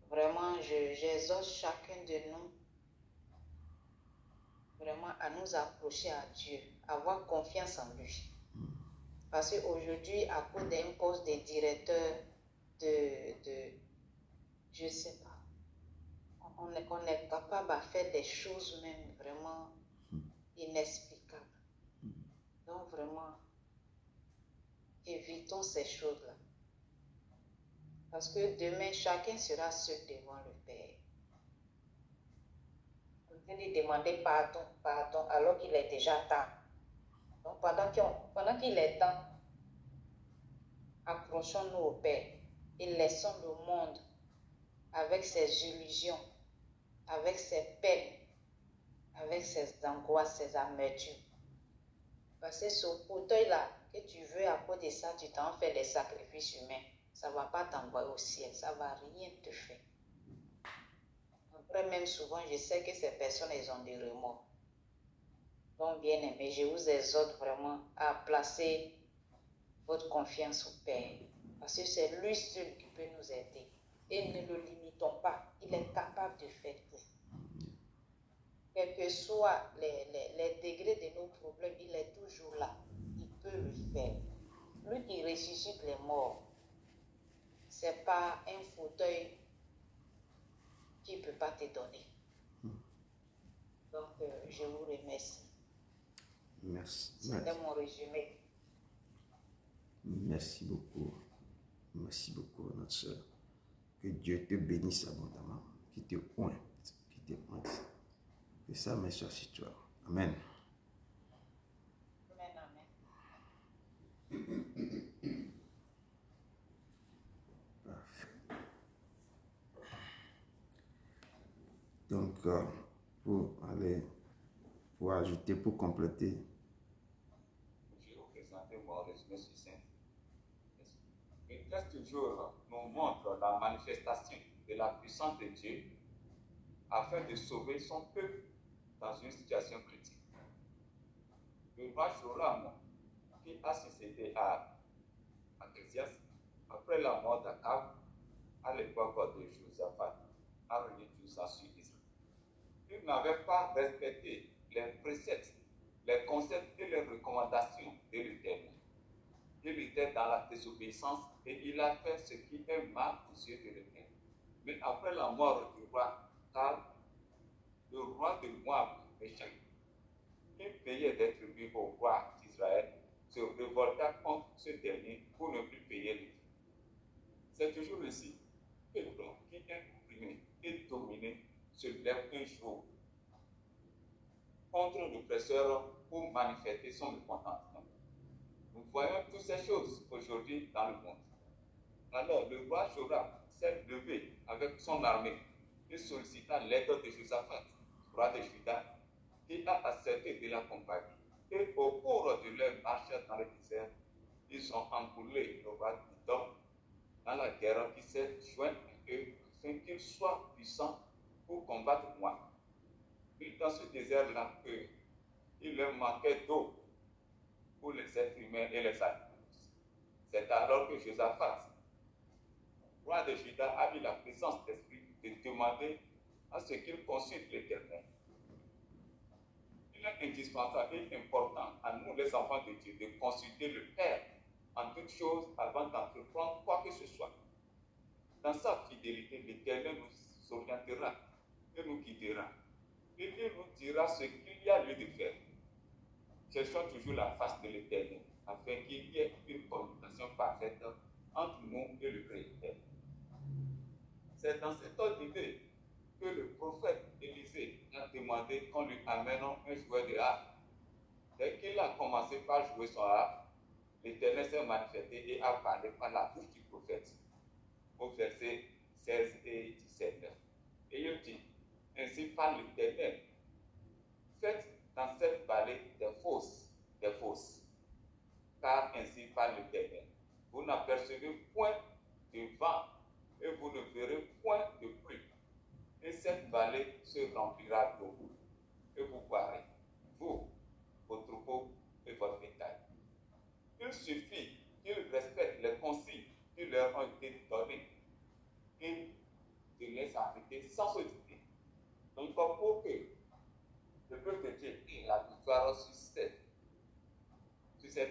vraiment, j'exhorte chacun de nous vraiment à nous approcher à Dieu, à avoir confiance en lui. Parce qu'aujourd'hui, à cause d'un poste de directeur je ne sais pas, on est capable de faire des choses même vraiment inexplicables. Donc, vraiment, évitons ces choses-là. Parce que demain, chacun sera seul devant le Père. On peut lui demander pardon, alors qu'il est déjà temps. Donc, pendant qu'il est temps, approchons-nous au Père et laissons le monde avec ses illusions, avec ses peines, avec ses angoisses, ses amertumes. Parce que ce fauteuil-là, que tu veux à cause de ça, tu t'en fais des sacrifices humains. Ça ne va pas t'envoyer au ciel, ça ne va rien te faire. Après, même souvent, je sais que ces personnes, elles ont des remords. Donc, bien aimé, je vous exhorte vraiment à placer votre confiance au Père. Parce que c'est lui seul qui peut nous aider. Et ne le limitons pas. Il est capable de faire tout. Quels que soient les degrés de nos problèmes, il est toujours là. Il peut le faire. Lui qui ressuscite les morts, ce n'est pas un fauteuil qui ne peut pas te donner. Donc, je vous remercie. Merci. C'était mon résumé. Merci beaucoup. Merci beaucoup, notre soeur. Que Dieu te bénisse abondamment, qu'il te ointe, Que sa main soit sur toi. Amen. Parfait. Donc, pour ajouter, pour compléter. Je vais vous présenter mon résumé succinct. Le texte du jour nous montre la manifestation de la puissance de Dieu afin de sauver son peuple dans une situation critique. Le roi Joram, qui a succédé à Akézias après la mort d'Akab, à l'époque de Josaphat, a réuni tout ça sur Israël. Il n'avait pas respecté les préceptes, les concepts et les recommandations de l'Éternel. Il était dans la désobéissance et il a fait ce qui est mal aux yeux de l'Éternel. Mais après la mort du roi Akab, le roi de Moab, méchant, qui payait des tributs au roi d'Israël, se révolta contre ce dernier pour ne plus payer les tributs. C'est toujours ainsi que l'homme qui est opprimé et dominé se lève un jour contre l'oppresseur pour manifester son mécontentement. Nous voyons toutes ces choses aujourd'hui dans le monde. Alors, le roi Joram s'est levé avec son armée et sollicita l'aide de Josaphat, roi de Juda, qui a accepté de l'accompagner. Et au cours de leur marche dans le désert, ils ont encoulé le roi d'Idom dans la guerre qui s'est jointe à eux afin qu'ils soient puissants pour combattre moi. Il dans ce désert-là qu'il leur manquait d'eau pour les êtres humains et les animaux. C'est alors que Josaphat, roi de Juda, a eu la présence d'esprit de demander à ce qu'il consulte l'Éternel. Il est indispensable et important à nous, les enfants de Dieu, de consulter le Père en toutes choses avant d'entreprendre quoi que ce soit. Dans sa fidélité, l'Éternel nous orientera et nous guidera. Et il nous dira ce qu'il y a lieu de faire. Cherchons toujours la face de l'Éternel, afin qu'il y ait une communication parfaite entre nous et le Créateur. C'est dans cette ordre d'idée que le prophète Élisée a demandé qu'on lui amène un joueur de harpe. Dès qu'il a commencé par jouer son harpe, l'Éternel s'est manifesté et a parlé par la bouche du prophète. Au verset 16 et 17. Et il dit, ainsi parle l'Éternel, faites dans cette vallée des fosses, car ainsi parle l'Éternel. Vous n'apercevez point de vent et vous ne verrez point de pluie. Et cette vallée se remplira d'eau. Et vous boirez, vous, vos troupeaux et votre bétail. Il suffit qu'ils respectent les consignes qui leur ont été données et de les appliquer sans se douter. Donc, pour que le peuple de Dieu ait la victoire sur cette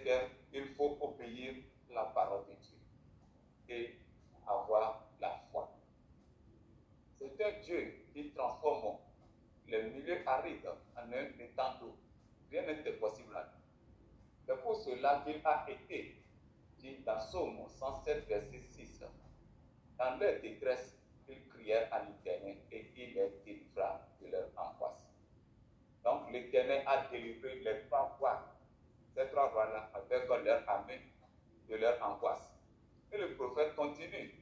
terre, il faut obéir la parole de Dieu et avoir la foi. C'est un Dieu qui transforme les milieux arides en un étang d'eau. Rien n'était possible à lui. C'est pour cela qu'il a été dit dans Psaume 107, verset 6. Dans leur détresse, ils crièrent à l'Éternel et il les délivra de leur angoisse. Donc l'Éternel a délivré les trois rois, ces trois rois-là, avec leur armée de leur angoisse. Et le prophète continue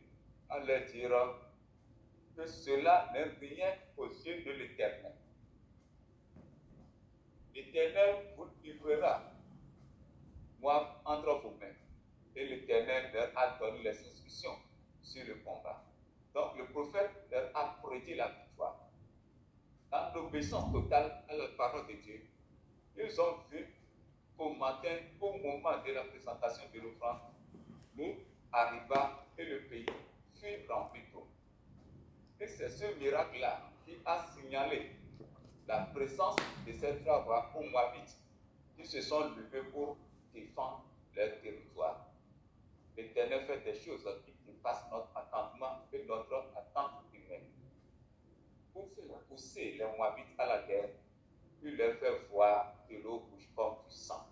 à leur dire que cela n'est rien aux yeux de l'Éternel. L'Éternel vous livrera, moi, entre vos mains. Et l'Éternel leur a donné les instructions sur le combat. Donc le prophète leur a prédit la victoire. Dans l'obéissance totale à la parole de Dieu, ils ont vu qu'au matin, au moment de la présentation de l'offrande, nous arriva et le pays fut rempli d'eau. Et c'est ce miracle-là qui a signalé la présence de ces trois rois aux Moabites qui se sont levés pour défendre leur territoire. L'Éternel fait des choses qui dépassent notre entendement et notre attente humaine. Pour faire pousser les Moabites à la guerre, il leur fait voir de l'eau rouge comme du sang.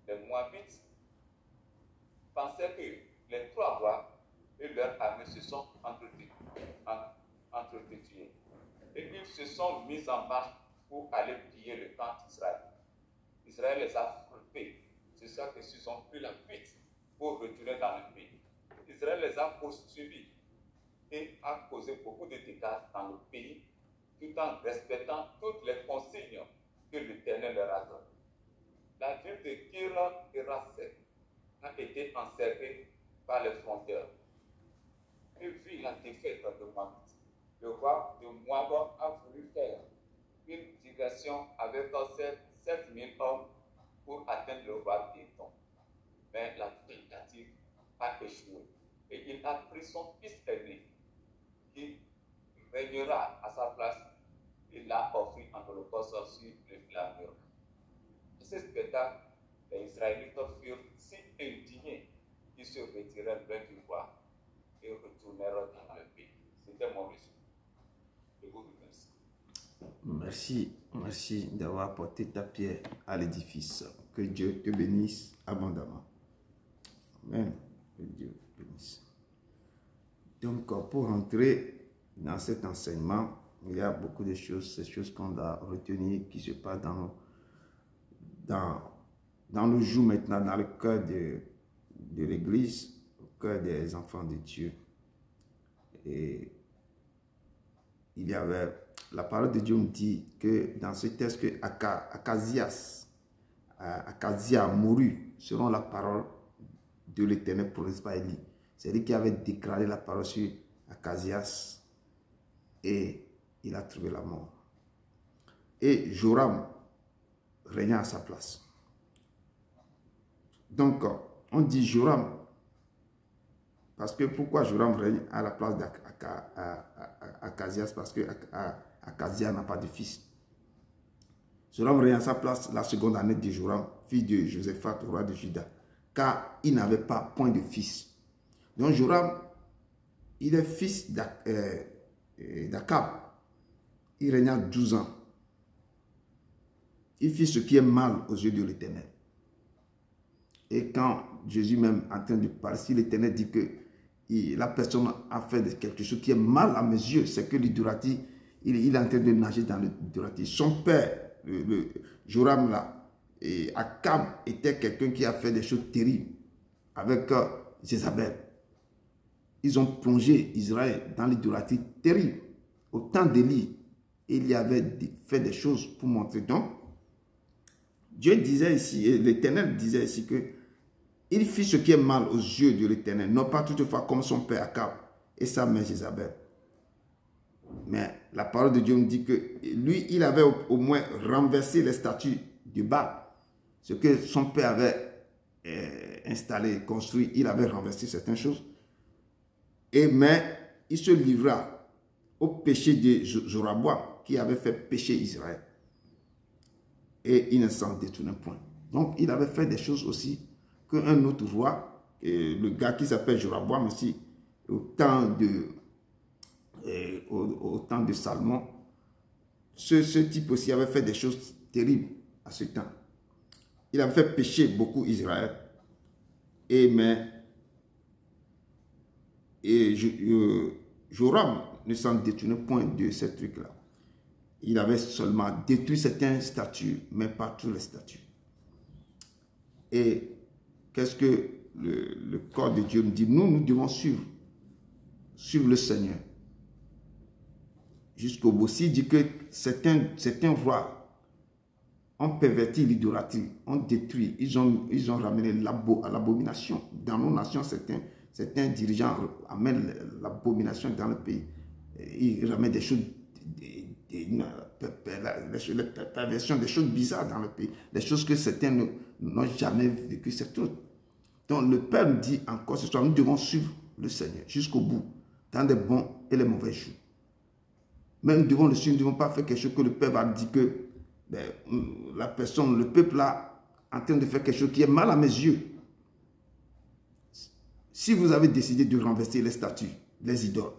Les Moabites pensaient que les trois rois et leurs armées se sont entretués. Et ils se sont mis en marche pour aller piller le camp d'Israël. Israël les a frappés. C'est ça qu'ils ont pris la fuite pour retourner dans le pays. Israël les a poursuivis et a causé beaucoup de dégâts dans le pays, tout en respectant toutes les consignes que l'Éternel leur a données. La ville de Kira et Rasset a été encerclée par les frontières. Et vu la défaite de Moab, le roi de Moab a voulu faire une digression avec 7000 hommes pour atteindre le roi d'Édom. Mais la tentative a échoué. Et il a pris son fils aîné, qui régnera à sa place. Il l'a offert en holocauste sur la mur. De ce spectacle, les Israélites furent si indignés qu'ils se retirèrent loin du roi et retournèrent dans le pays. C'était mon résumé. Je vous remercie. Merci d'avoir apporté ta pierre à l'édifice. Que Dieu te bénisse abondamment. Amen. Que Dieu te bénisse. Donc, pour entrer dans cet enseignement, il y a beaucoup de choses, ces choses qu'on doit retenir qui se passent dans le jour maintenant, dans le cœur de l'Église, au cœur des enfants de Dieu. Et il y avait, la parole de Dieu me dit que dans ce texte que Akazia mourut selon la parole de l'Éternel promise par Élie. C'est lui qui avait déclaré la parole sur Akazias et il a trouvé la mort. et Joram régna à sa place. Donc, on dit Joram, parce que pourquoi Joram règne à la place d'Achazias? Parce que Achazias n'a pas de fils. Joram règne à sa place la seconde année de Joram, fils de Josaphat, roi de Juda, car il n'avait pas point de fils. Donc Joram, il est fils d'Akab. Il régna 12 ans. Il fit ce qui est mal aux yeux de l'Éternel. Et quand Jésus même en train de parler, si l'Éternel dit que la personne a fait quelque chose qui est mal à mes yeux, c'est que l'idolâtrie, il est en train de nager dans l'idolâtrie. Son père, Joram là, et Akab était quelqu'un qui a fait des choses terribles avec Jézabel. Ils ont plongé Israël dans l'idolâtrie terrible. Au temps d'Élie, il y avait fait des choses pour montrer. Donc, Dieu disait ici, l'Éternel disait ici que il fit ce qui est mal aux yeux de l'Éternel, non pas toutefois comme son père Akab et sa mère Jézabel. Mais la parole de Dieu nous dit que lui, il avait au moins renversé les statues de Baal. Ce que son père avait installé, construit, il avait renversé certaines choses. Mais il se livra au péché de Jéroboam qui avait fait pécher Israël. Et il ne s'en détournait point. Donc il avait fait des choses aussi qu'un autre roi, le gars qui s'appelle Jéroboam aussi, au temps de Salomon, ce type aussi avait fait des choses terribles à ce temps. Il avait fait pécher beaucoup Israël. Joram ne s'en détournait point de ces trucs-là. Il avait seulement détruit certains statues, mais pas tous les statues. Et qu'est-ce que le corps de Dieu nous dit? Nous devons suivre le Seigneur jusqu'au bout. S'il dit que certains rois ont perverti l'idolâtrie, ont détruit, ils ont ramené à l'abomination. Dans nos nations, certains dirigeants amènent l'abomination dans le pays. Ils ramènent des choses, la perversion, des choses bizarres dans le pays, des choses que certains n'ont jamais vécues, c'est tout. Donc le Père nous dit encore ce soir, nous devons suivre le Seigneur jusqu'au bout, dans les bons et les mauvais jours. Mais nous devons le suivre, nous ne devons pas faire quelque chose que le Père va dire que la personne, le peuple là, en train de faire quelque chose qui est mal à mes yeux. Si vous avez décidé de renverser les statues, les idoles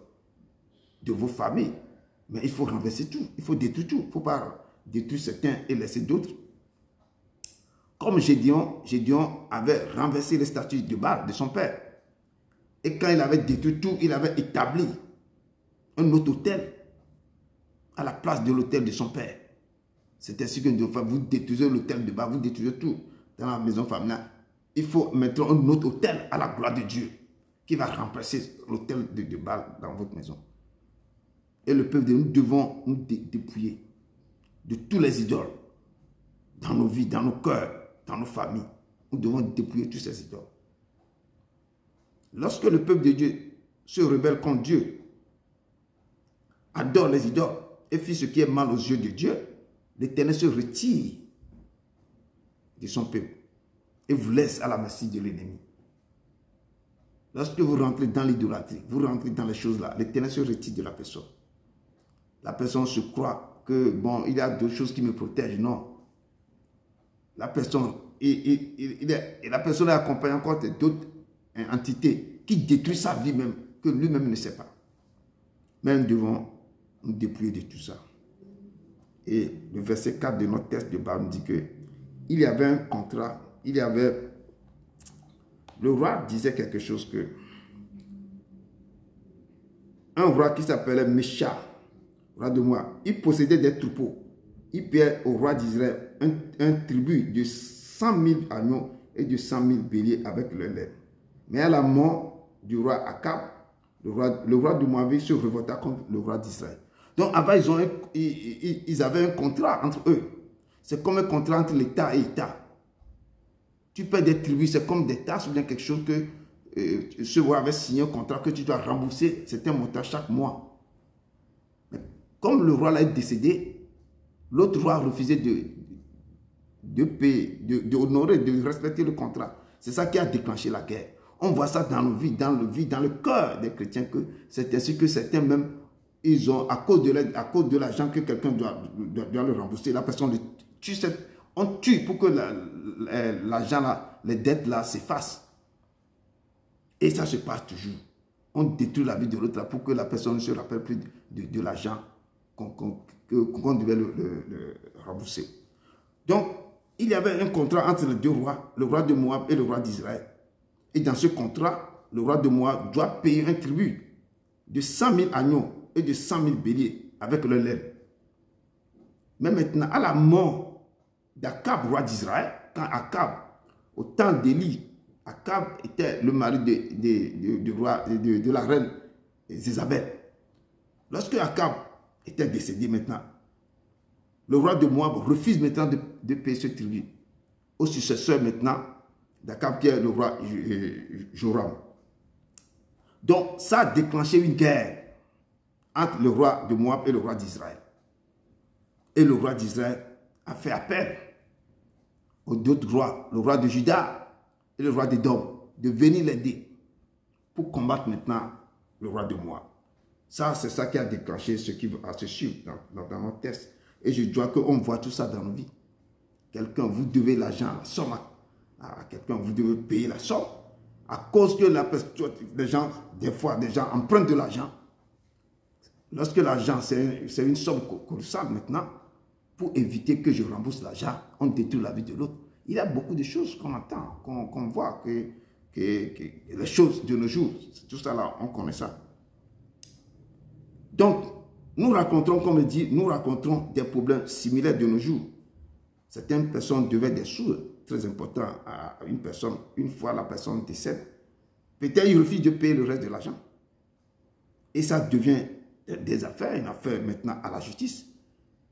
de vos familles, mais il faut renverser tout, il faut détruire tout. Il ne faut pas détruire certains et laisser d'autres. Comme Gédéon avait renversé les statues de Baal, de son père. Et quand il avait détruit tout, il avait établi un autre autel à la place de l'autel de son père. C'est ainsi que vous détruisez l'autel de Baal, vous détruisez tout dans la maison familiale. Il faut mettre un autre autel à la gloire de Dieu qui va remplacer l'autel de Baal dans votre maison. Et le peuple de nous devons nous dépouiller de tous les idoles dans nos vies, dans nos cœurs, dans nos familles. Nous devons dépouiller tous ces idoles. Lorsque le peuple de Dieu se rebelle contre Dieu, adore les idoles et fait ce qui est mal aux yeux de Dieu, l'Éternel se retire de son peuple et vous laisse à la merci de l'ennemi. Lorsque vous rentrez dans l'idolâtrie, vous rentrez dans les choses là, l'Éternel se retire de la personne. La personne se croit que, bon, il y a d'autres choses qui me protègent. Non. La personne, la personne est accompagnée encore d'autres entités qui détruisent sa vie même, que lui-même ne sait pas. Mais nous devons nous dépouiller de tout ça. Et le verset 4 de notre texte de Baal nous dit que il y avait un contrat, le roi disait quelque chose que un roi qui s'appelait Mécha, roi de Moab, il possédait des troupeaux. Il payait au roi d'Israël un tribut de 100 000 agneaux et de 100 000 béliers avec leur lait. Mais à la mort du roi Akab, le roi de Moab se révolta contre le roi d'Israël. Donc avant, ils avaient un contrat entre eux. C'est comme un contrat entre l'État et l'État. Tu paies des tribus, c'est comme des tasses ou bien quelque chose que ce roi avait signé un contrat que tu dois rembourser certains montants chaque mois. Mais comme le roi là est décédé, L'autre roi a refusé de payer, d'honorer, de respecter le contrat. C'est ça qui a déclenché la guerre. On voit ça dans nos vies, dans le cœur des chrétiens, que c'est ainsi que certains même, ils ont, à cause de l'argent que quelqu'un doit le rembourser, la personne tue, on tue pour que l'argent là, les dettes là s'effacent. Et ça se passe toujours. On détruit la vie de l'autre là pour que la personne ne se rappelle plus de l'argent qu'on devait le rembourser. Donc, il y avait un contrat entre les deux rois, le roi de Moab et le roi d'Israël. Et dans ce contrat, le roi de Moab doit payer un tribut de 100 000 agneaux et de 100 000 béliers avec le lait. Mais maintenant, à la mort d'Akab, roi d'Israël, quand Akab, au temps d'Élie, Akab était le mari de la reine Jézabel. Lorsque Akab était décédé maintenant, le roi de Moab refuse maintenant de payer ce tribut au successeur maintenant d'Akab, qui est le roi Joram. Donc ça a déclenché une guerre entre le roi de Moab et le roi d'Israël. Et le roi d'Israël a fait appel aux deux rois, le roi de Juda et le roi d'Édom, de venir l'aider pour combattre maintenant le roi de Moab. Ça, c'est ça qui a déclenché ce qui va se suivre dans notre texte. Et je dois qu'on voit tout ça dans nos vies. Quelqu'un, vous devez l'argent, la somme à quelqu'un, vous devez payer la somme. À cause que des gens empruntent de l'argent. Lorsque l'argent, c'est une somme colossale maintenant, pour éviter que je rembourse l'argent, on détruit la vie de l'autre. Il y a beaucoup de choses qu'on entend, qu'on voit, que les choses de nos jours, tout ça là, on connaît ça. Donc, nous racontons, comme il dit, nous racontons des problèmes similaires de nos jours. Certaines personnes devaient des sous très importants à une personne. Une fois la personne décède, peut-être il refuse de payer le reste de l'argent. Et ça devient des affaires, une affaire maintenant à la justice.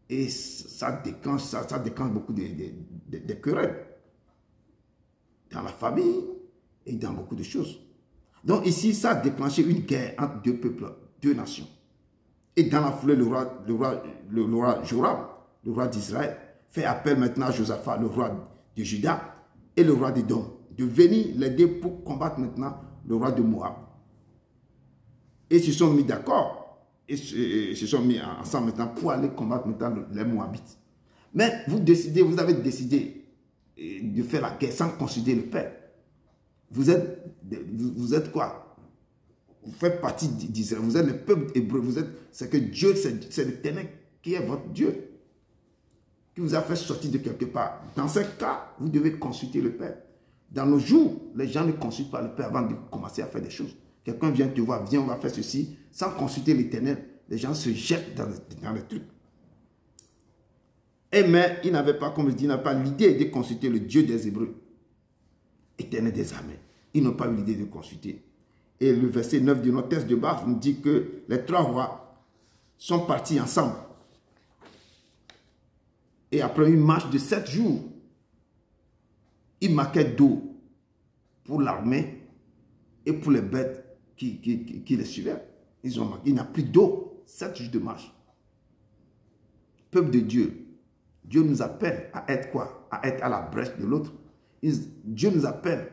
Et ça déclenche beaucoup de querelles dans la famille et dans beaucoup de choses. Donc ici, ça a déclenché une guerre entre deux peuples, deux nations. Et dans la foulée, le roi Joram, le roi d'Israël, fait appel maintenant à Josaphat, le roi de Juda et le roi d'Édom, de venir l'aider pour combattre maintenant le roi de Moab. Et ils se sont mis d'accord, et se sont mis ensemble maintenant pour aller combattre maintenant les Moabites. Mais vous avez décidé de faire la guerre sans consulter le Père. Vous êtes quoi? Vous faites partie d'Israël, vous êtes le peuple hébreu, c'est que Dieu, c'est l'Éternel qui est votre Dieu, qui vous a fait sortir de quelque part. Dans ce cas, vous devez consulter le Père. Dans nos jours, les gens ne consultent pas le Père avant de commencer à faire des choses. Quelqu'un vient te voir, viens, on va faire ceci, sans consulter l'Éternel. Les gens se jettent dans les trucs. Mais il n'avait pas, comme je dis, il n'avait pas l'idée de consulter le Dieu des Hébreux, Éternel des armées. Ils n'ont pas eu l'idée de consulter. Et le verset 9 de notre texte de base nous dit que les trois rois sont partis ensemble. Et après une marche de 7 jours, ils manquaient d'eau pour l'armée et pour les bêtes qui les suivaient. Il n'y a plus d'eau, 7 jours de marche. Peuple de Dieu, Dieu nous appelle à être quoi? À être à la brèche de l'autre. Dieu nous appelle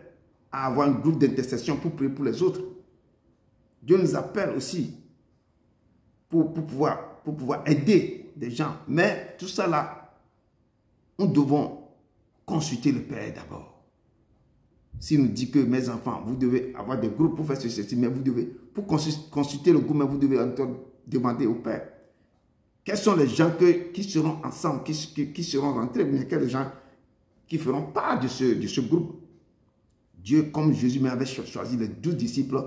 à avoir un groupe d'intercession pour prier pour les autres. Dieu nous appelle aussi pour pouvoir aider des gens. Mais tout ça là, nous devons consulter le Père d'abord. S'il nous dit que mes enfants, vous devez avoir des groupes pour faire ceci, mais vous devez, pour consulter le groupe, mais vous devez encore demander au Père. Quels sont les gens qui seront ensemble, qui seront rentrés, mais quels gens qui feront part de ce groupe? Dieu, comme Jésus m'avait choisi les 12 disciples,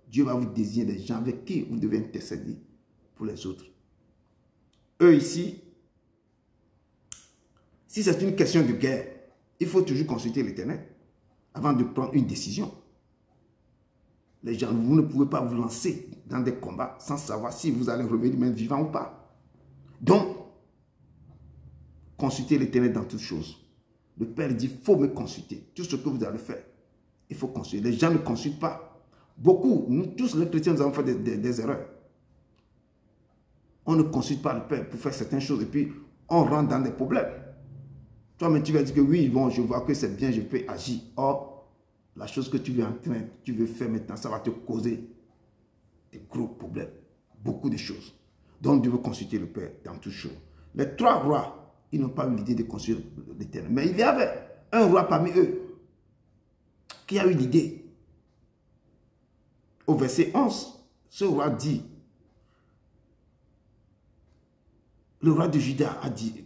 Dieu va vous désigner des gens avec qui vous devez intercéder pour les autres. Eux ici, si c'est une question de guerre, il faut toujours consulter l'Éternel avant de prendre une décision. Les gens, vous ne pouvez pas vous lancer dans des combats sans savoir si vous allez revenir même vivant ou pas. Donc, consultez l'Éternel dans toutes choses. Le Père dit, il faut me consulter. Tout ce que vous allez faire, il faut consulter. Les gens ne consultent pas. Beaucoup, nous tous les chrétiens, nous avons fait des erreurs. On ne consulte pas le Père pour faire certaines choses et puis on rentre dans des problèmes. Toi-même, tu vas dire que oui, bon, je vois que c'est bien, je peux agir. Or, la chose que tu veux faire maintenant, ça va te causer des gros problèmes. Beaucoup de choses. Donc, Dieu veut consulter le Père dans toutes choses. Les 3 rois, ils n'ont pas eu l'idée de construire l'Éternel. Mais il y avait un roi parmi eux qui a eu l'idée. Au verset 11, ce roi dit, le roi de Juda a dit,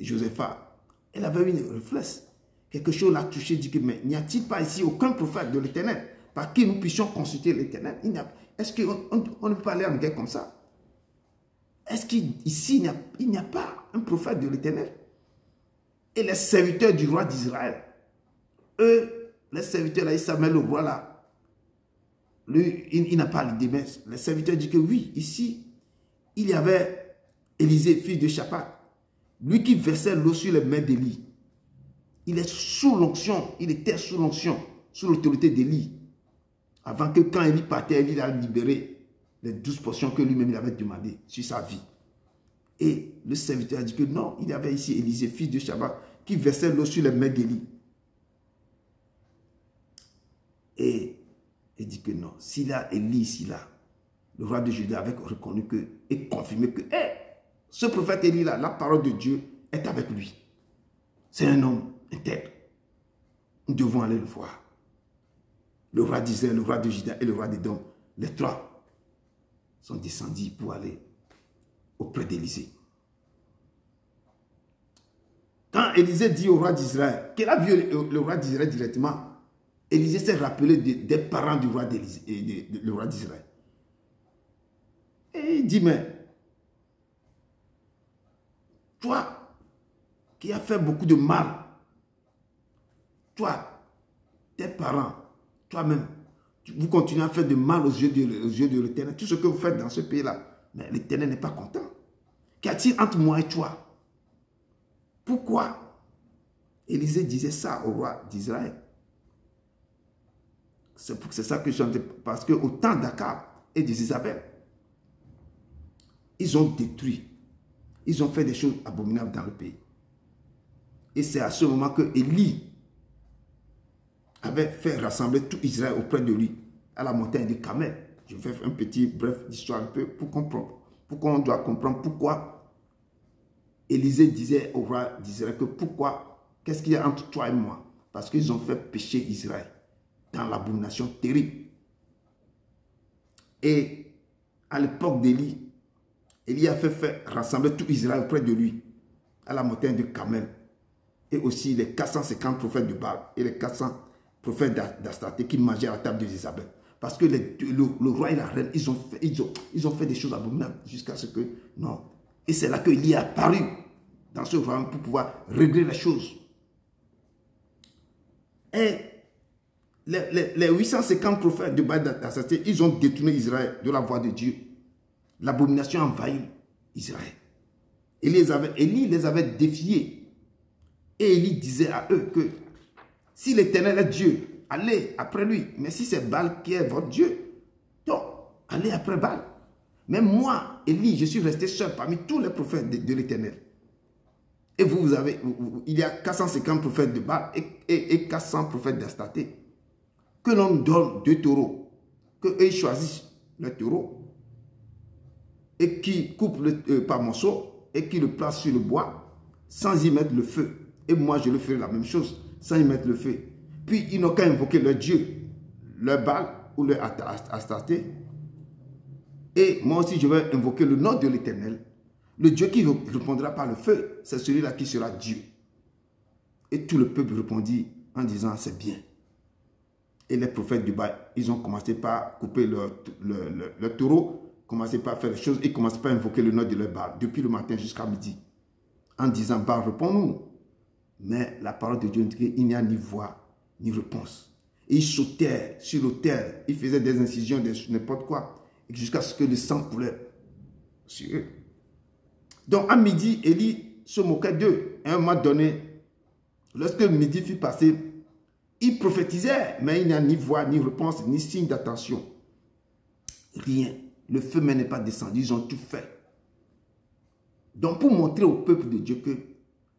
Josaphat, elle avait une réflexe. Quelque chose l'a touché, dit que, mais n'y a-t-il pas ici aucun prophète de l'Éternel par qui nous puissions consulter l'Éternel? Est-ce qu'on ne peut pas aller en guerre comme ça? Est-ce qu'ici, il n'y a pas un prophète de l'Éternel? Et les serviteurs du roi d'Israël, eux, les serviteurs là, ils savent, le roi là, lui, il n'a pas l'idée, mais les serviteurs disent que oui, ici, il y avait Élisée, fils de Shaphat, lui qui versait l'eau sur les mains d'Élie. Il est sous l'onction, il était sous l'onction, sous l'autorité d'Élie. Avant que quand Élie partait, Élie a libéré les 12 portions que lui-même il avait demandées sur sa vie. Et le serviteur a dit que non, il y avait ici Élisée, fils de Shaphat, qui versait l'eau sur les mains d'Élie. Et il dit que non, s'il a Élie ici là, le roi de Juda avait reconnu que, et confirmé que, ce prophète Élie là, la parole de Dieu est avec lui. C'est un homme intègre. Nous devons aller le voir. Le roi d'Israël, le roi de Juda et le roi d'Édom, les 3 sont descendus pour aller auprès d'Élisée. Quand Élisée dit au roi d'Israël, qu'il a vu le roi d'Israël directement, Élisée s'est rappelé des parents du roi d'Israël. Et il dit, mais toi qui as fait beaucoup de mal, toi, tes parents, toi-même, vous continuez à faire de mal aux yeux de l'Éternel. Tout ce que vous faites dans ce pays-là, mais l'Éternel n'est pas content. Qu'y a-t-il entre moi et toi? Pourquoi Élisée disait ça au roi d'Israël? C'est ça que je chante. Parce qu'au temps d'Akab et d'Isabelle, ils ont détruit. Ils ont fait des choses abominables dans le pays. Et c'est à ce moment que Élie avait fait rassembler tout Israël auprès de lui, à la montagne de Carmel. Je vais faire un petit bref histoire un peu pour comprendre. Pourquoi on doit comprendre pourquoi Élisée disait au roi d'Israël que pourquoi, qu'est-ce qu'il y a entre toi et moi? Parce qu'ils ont fait pécher Israël dans l'abomination terrible. Et à l'époque d'Élie, Élie a fait rassembler tout Israël auprès de lui, à la montagne de Carmel. Et aussi les 450 prophètes de Baal et les 400 prophètes d'Astarté qui mangeaient à la table d'Isabelle. Parce que le roi et la reine, ils ont fait des choses abominables jusqu'à ce que... Non. Et c'est là qu'Élie est apparu dans ce royaume pour pouvoir régler les choses. Et les 850 prophètes de Baal d'Astarté, ils ont détourné Israël de la voie de Dieu. L'abomination a envahi Israël. Élie les avait défiés. Et Élie disait à eux que si l'Éternel est Dieu, allez après lui. Mais si c'est Baal qui est votre Dieu, donc allez après Baal. Mais moi, Élie, je suis resté seul parmi tous les prophètes de l'Éternel. Et il y a 450 prophètes de Baal et 400 prophètes d'Astarté. Que l'on donne 2 taureaux, qu'eux choisissent le taureau et qui coupe par morceaux et qui le place sur le bois sans y mettre le feu. Et moi, je le ferai la même chose, sans y mettre le feu. Puis, ils n'ont qu'à invoquer leur Dieu, leur Baal ou leur Astarté. Et moi aussi, je vais invoquer le nom de l'Éternel. Le Dieu qui répondra par le feu, c'est celui-là qui sera Dieu. Et tout le peuple répondit en disant, c'est bien. Et les prophètes du Baal, ils ont commencé par couper leur taureau, commencé par faire les choses et commencé par invoquer le nom de leur Baal, depuis le matin jusqu'à midi. En disant, Baal, réponds-nous. Mais la parole de Dieu dit qu'il n'y a ni voix, ni réponse. Et ils sautaient sur l'autel, ils faisaient des incisions, n'importe quoi, jusqu'à ce que le sang coulait sur eux. Donc à midi, Élie se moquait d'eux. À un moment donné, lorsque midi fut passé, il prophétisait, mais il n'y a ni voix, ni réponse, ni signe d'attention. Rien. Le feu même n'est pas descendu, ils ont tout fait. Donc pour montrer au peuple de Dieu que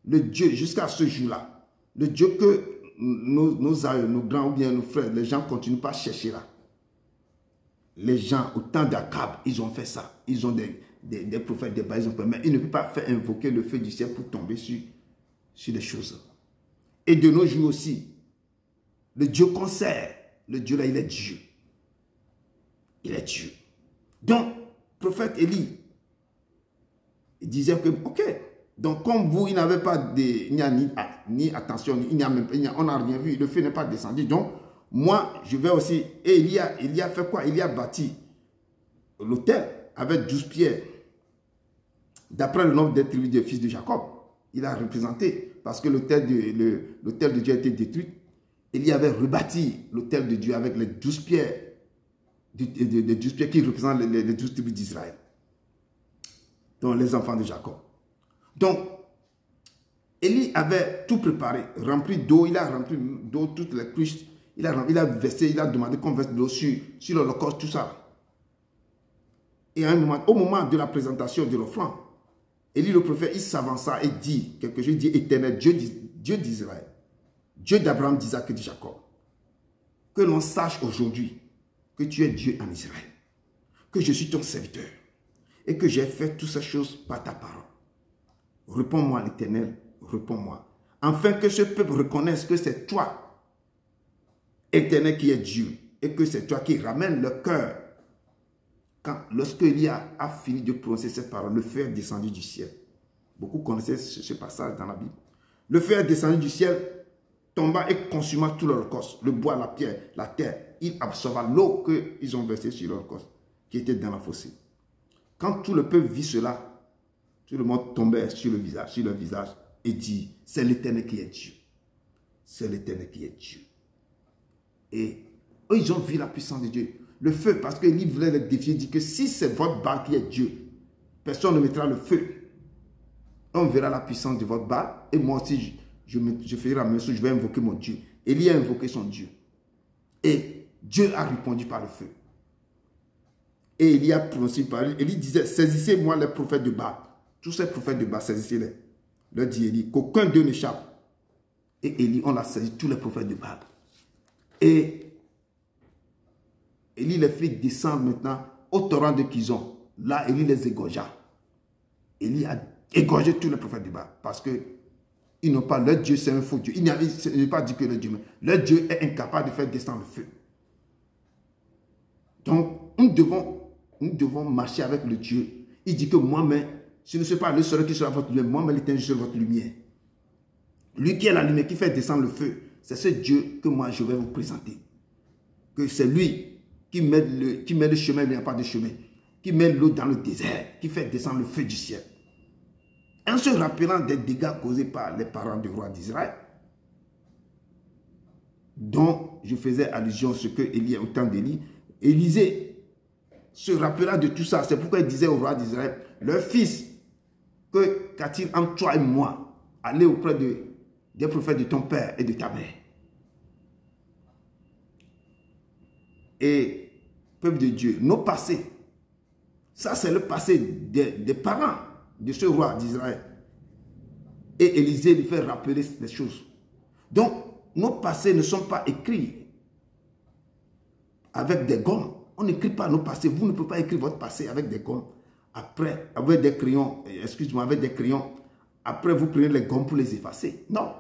le Dieu, jusqu'à ce jour-là, le Dieu que nos aïeux, nos grands ou bien nos frères, les gens ne continuent pas à chercher là. Les gens, au temps d'Akab, ils ont fait ça. Ils ont des prophètes, des Baals, ils ont fait, mais ils ne peuvent pas faire invoquer le feu du ciel pour tomber sur des choses. Et de nos jours aussi, le Dieu qu'on sert, le Dieu là, il est Dieu. Il est Dieu. Donc, le prophète Élie, il disait que, ok, donc comme vous, il n'avait pas il n'y a ni attention, on n'a rien vu, le feu n'est pas descendu. Donc, moi, je vais aussi, et il y a fait quoi? Il y a bâti l'autel avec 12 pierres. D'après le nombre des tribus des fils de Jacob, il a représenté, parce que l'autel de Dieu a été détruit. Il y avait rebâti l'autel de Dieu avec les 12 pierres, les 12 pierres qui représentent les 12 tribus d'Israël. Donc les enfants de Jacob. Donc, Élie avait tout préparé, rempli d'eau, il a rempli d'eau toutes les cruches, il a versé, il a demandé qu'on verse de l'eau sur l'holocauste, tout ça. Et à un moment, au moment de la présentation de l'offrande, Élie le prophète, il s'avança et dit quelque chose, il dit Éternel, Dieu d'Israël, Dieu d'Abraham, d'Isaac et de Jacob, que l'on sache aujourd'hui que tu es Dieu en Israël, que je suis ton serviteur et que j'ai fait toutes ces choses par ta parole. Réponds-moi, l'Éternel, réponds-moi, afin que ce peuple reconnaisse que c'est toi, Éternel, qui est Dieu, et que c'est toi qui ramènes le cœur. Lorsque Élie a fini de prononcer cette parole, le feu est descendu du ciel. Beaucoup connaissaient ce passage dans la Bible. Le feu est descendu du ciel, tomba et consuma tout l'holocauste, le bois, la pierre, la terre. Il absorba l'eau qu'ils ont versée sur l'holocauste, qui était dans la fossée. Quand tout le peuple vit cela, tout le monde tombait sur le visage et dit, c'est l'Éternel qui est Dieu. C'est l'Éternel qui est Dieu. Et eux, ils ont vu la puissance de Dieu. Le feu, parce qu'il voulait les défier, dit que si c'est votre Baal qui est Dieu, personne ne mettra le feu. On verra la puissance de votre Baal. Et moi aussi, je ferai la même chose, je vais invoquer mon Dieu. Élie a invoqué son Dieu. Et Dieu a répondu par le feu. Et Élie a prononcé par lui. Élie disait, saisissez-moi les prophètes de Baal. Tous ces prophètes de Baal, saisissez-les. Leur dit Élie, qu'aucun d'eux n'échappe. Et Élie, on l'a saisi, tous les prophètes de Baal. Et Élie les fait descendre maintenant au torrent de Kizon. Là, Élie les égorgea. Élie a égorgé tous les prophètes de Baal. Parce que ils n'ont pas, leur Dieu c'est un faux Dieu. Il n'a pas dit que leur Dieu, mais leur Dieu est incapable de faire descendre le feu. Donc, nous devons marcher avec le Dieu. Il dit que moi-même, ce ne suis pas le seul qui sera votre lumière, moi-même l'Éternel, je suis votre lumière. Lui qui est la lumière, qui fait descendre le feu, c'est ce Dieu que moi je vais vous présenter. Que c'est lui qui met le chemin, il n'y a pas de chemin. Qui met l'eau dans le désert, qui fait descendre le feu du ciel. En se rappelant des dégâts causés par les parents du roi d'Israël, dont je faisais allusion à ce que Élie, au temps d'Élie, Élisée se rappela de tout ça. C'est pourquoi il disait au roi d'Israël, leur fils, qu'a-t-il entre toi et moi, aller auprès des prophètes de ton père et de ta mère. Et, peuple de Dieu, nos passés, ça c'est le passé des parents de ce roi d'Israël. Et Élisée lui fait rappeler les choses. Donc, nos passés ne sont pas écrits avec des gommes. On n'écrit pas nos passés. Vous ne pouvez pas écrire votre passé avec des gommes. Après, avec des crayons, excuse-moi, avec des crayons. Après, vous prenez les gommes pour les effacer. Non.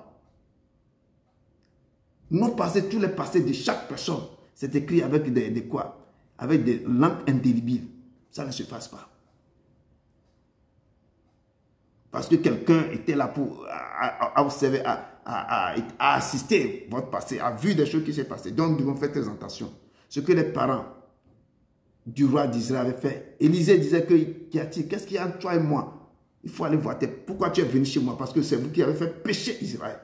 Nos passés, tous les passés de chaque personne, c'est écrit avec des quoi? Avec des langues indélébiles. Ça ne se passe pas. Parce que quelqu'un était là pour observer, à assister votre passé, a vu des choses qui s'est passées. Donc, nous devons faire très attention. Ce que les parents du roi d'Israël avaient fait. Élisée disait que, qu'est-ce qu'il y a entre toi et moi? Il faut aller voir. Pourquoi tu es venu chez moi? Parce que c'est vous qui avez fait pécher Israël.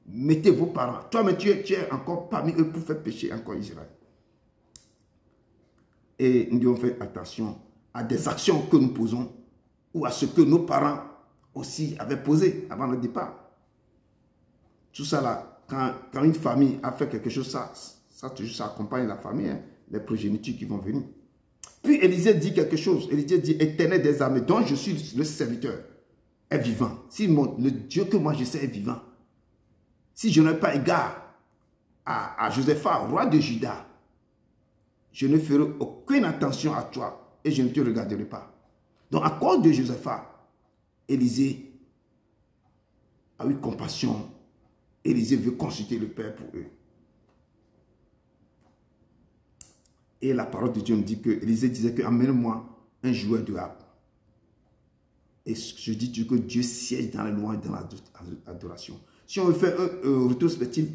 Mettez vos parents. Toi, mais tu es encore parmi eux pour faire pécher encore Israël. Et nous devons faire attention à des actions que nous posons ou à ce que nos parents aussi avaient posé avant le départ. Tout ça là, quand une famille a fait quelque chose, ça accompagne la famille, hein, les progénitures qui vont venir. Puis Élisée dit quelque chose. Élisée dit, Éternel des armées, dont je suis le serviteur. est vivant, si le Dieu que moi je sais est vivant, si je n'ai pas égard à Josaphat, roi de Juda, je ne ferai aucune attention à toi et je ne te regarderai pas. Donc, à cause de Josaphat, Élisée a eu compassion. Élisée veut consulter le Père pour eux. Et la parole de Dieu me dit que Élisée disait que amène-moi un joueur de harpe. Et je dis que Dieu siège dans les lois et dans l'adoration. Si on veut faire un rétrospectif,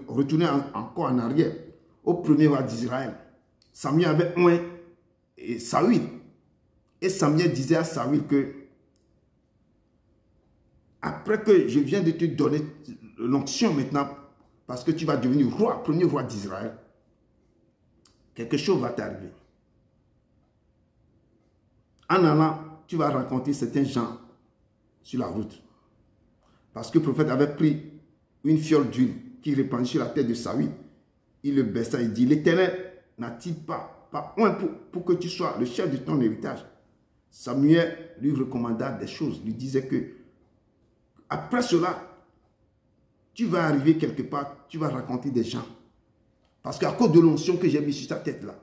retourner encore en arrière, au premier roi d'Israël, Samuel avait un Saül. Et Samuel disait à Saül que après que je viens de te donner l'onction maintenant, parce que tu vas devenir roi, premier roi d'Israël, quelque chose va t'arriver. En allant, tu vas rencontrer certains gens sur la route. Parce que le prophète avait pris une fiole d'huile qui répandit sur la tête de Saül. Il le baissa et dit, l'Éternel n'a-t-il pas un pour que tu sois le chef de ton héritage? Samuel lui recommanda des choses, lui disait que après cela, tu vas arriver quelque part, tu vas rencontrer des gens. Parce qu'à cause de l'onction que j'ai mis sur ta tête là,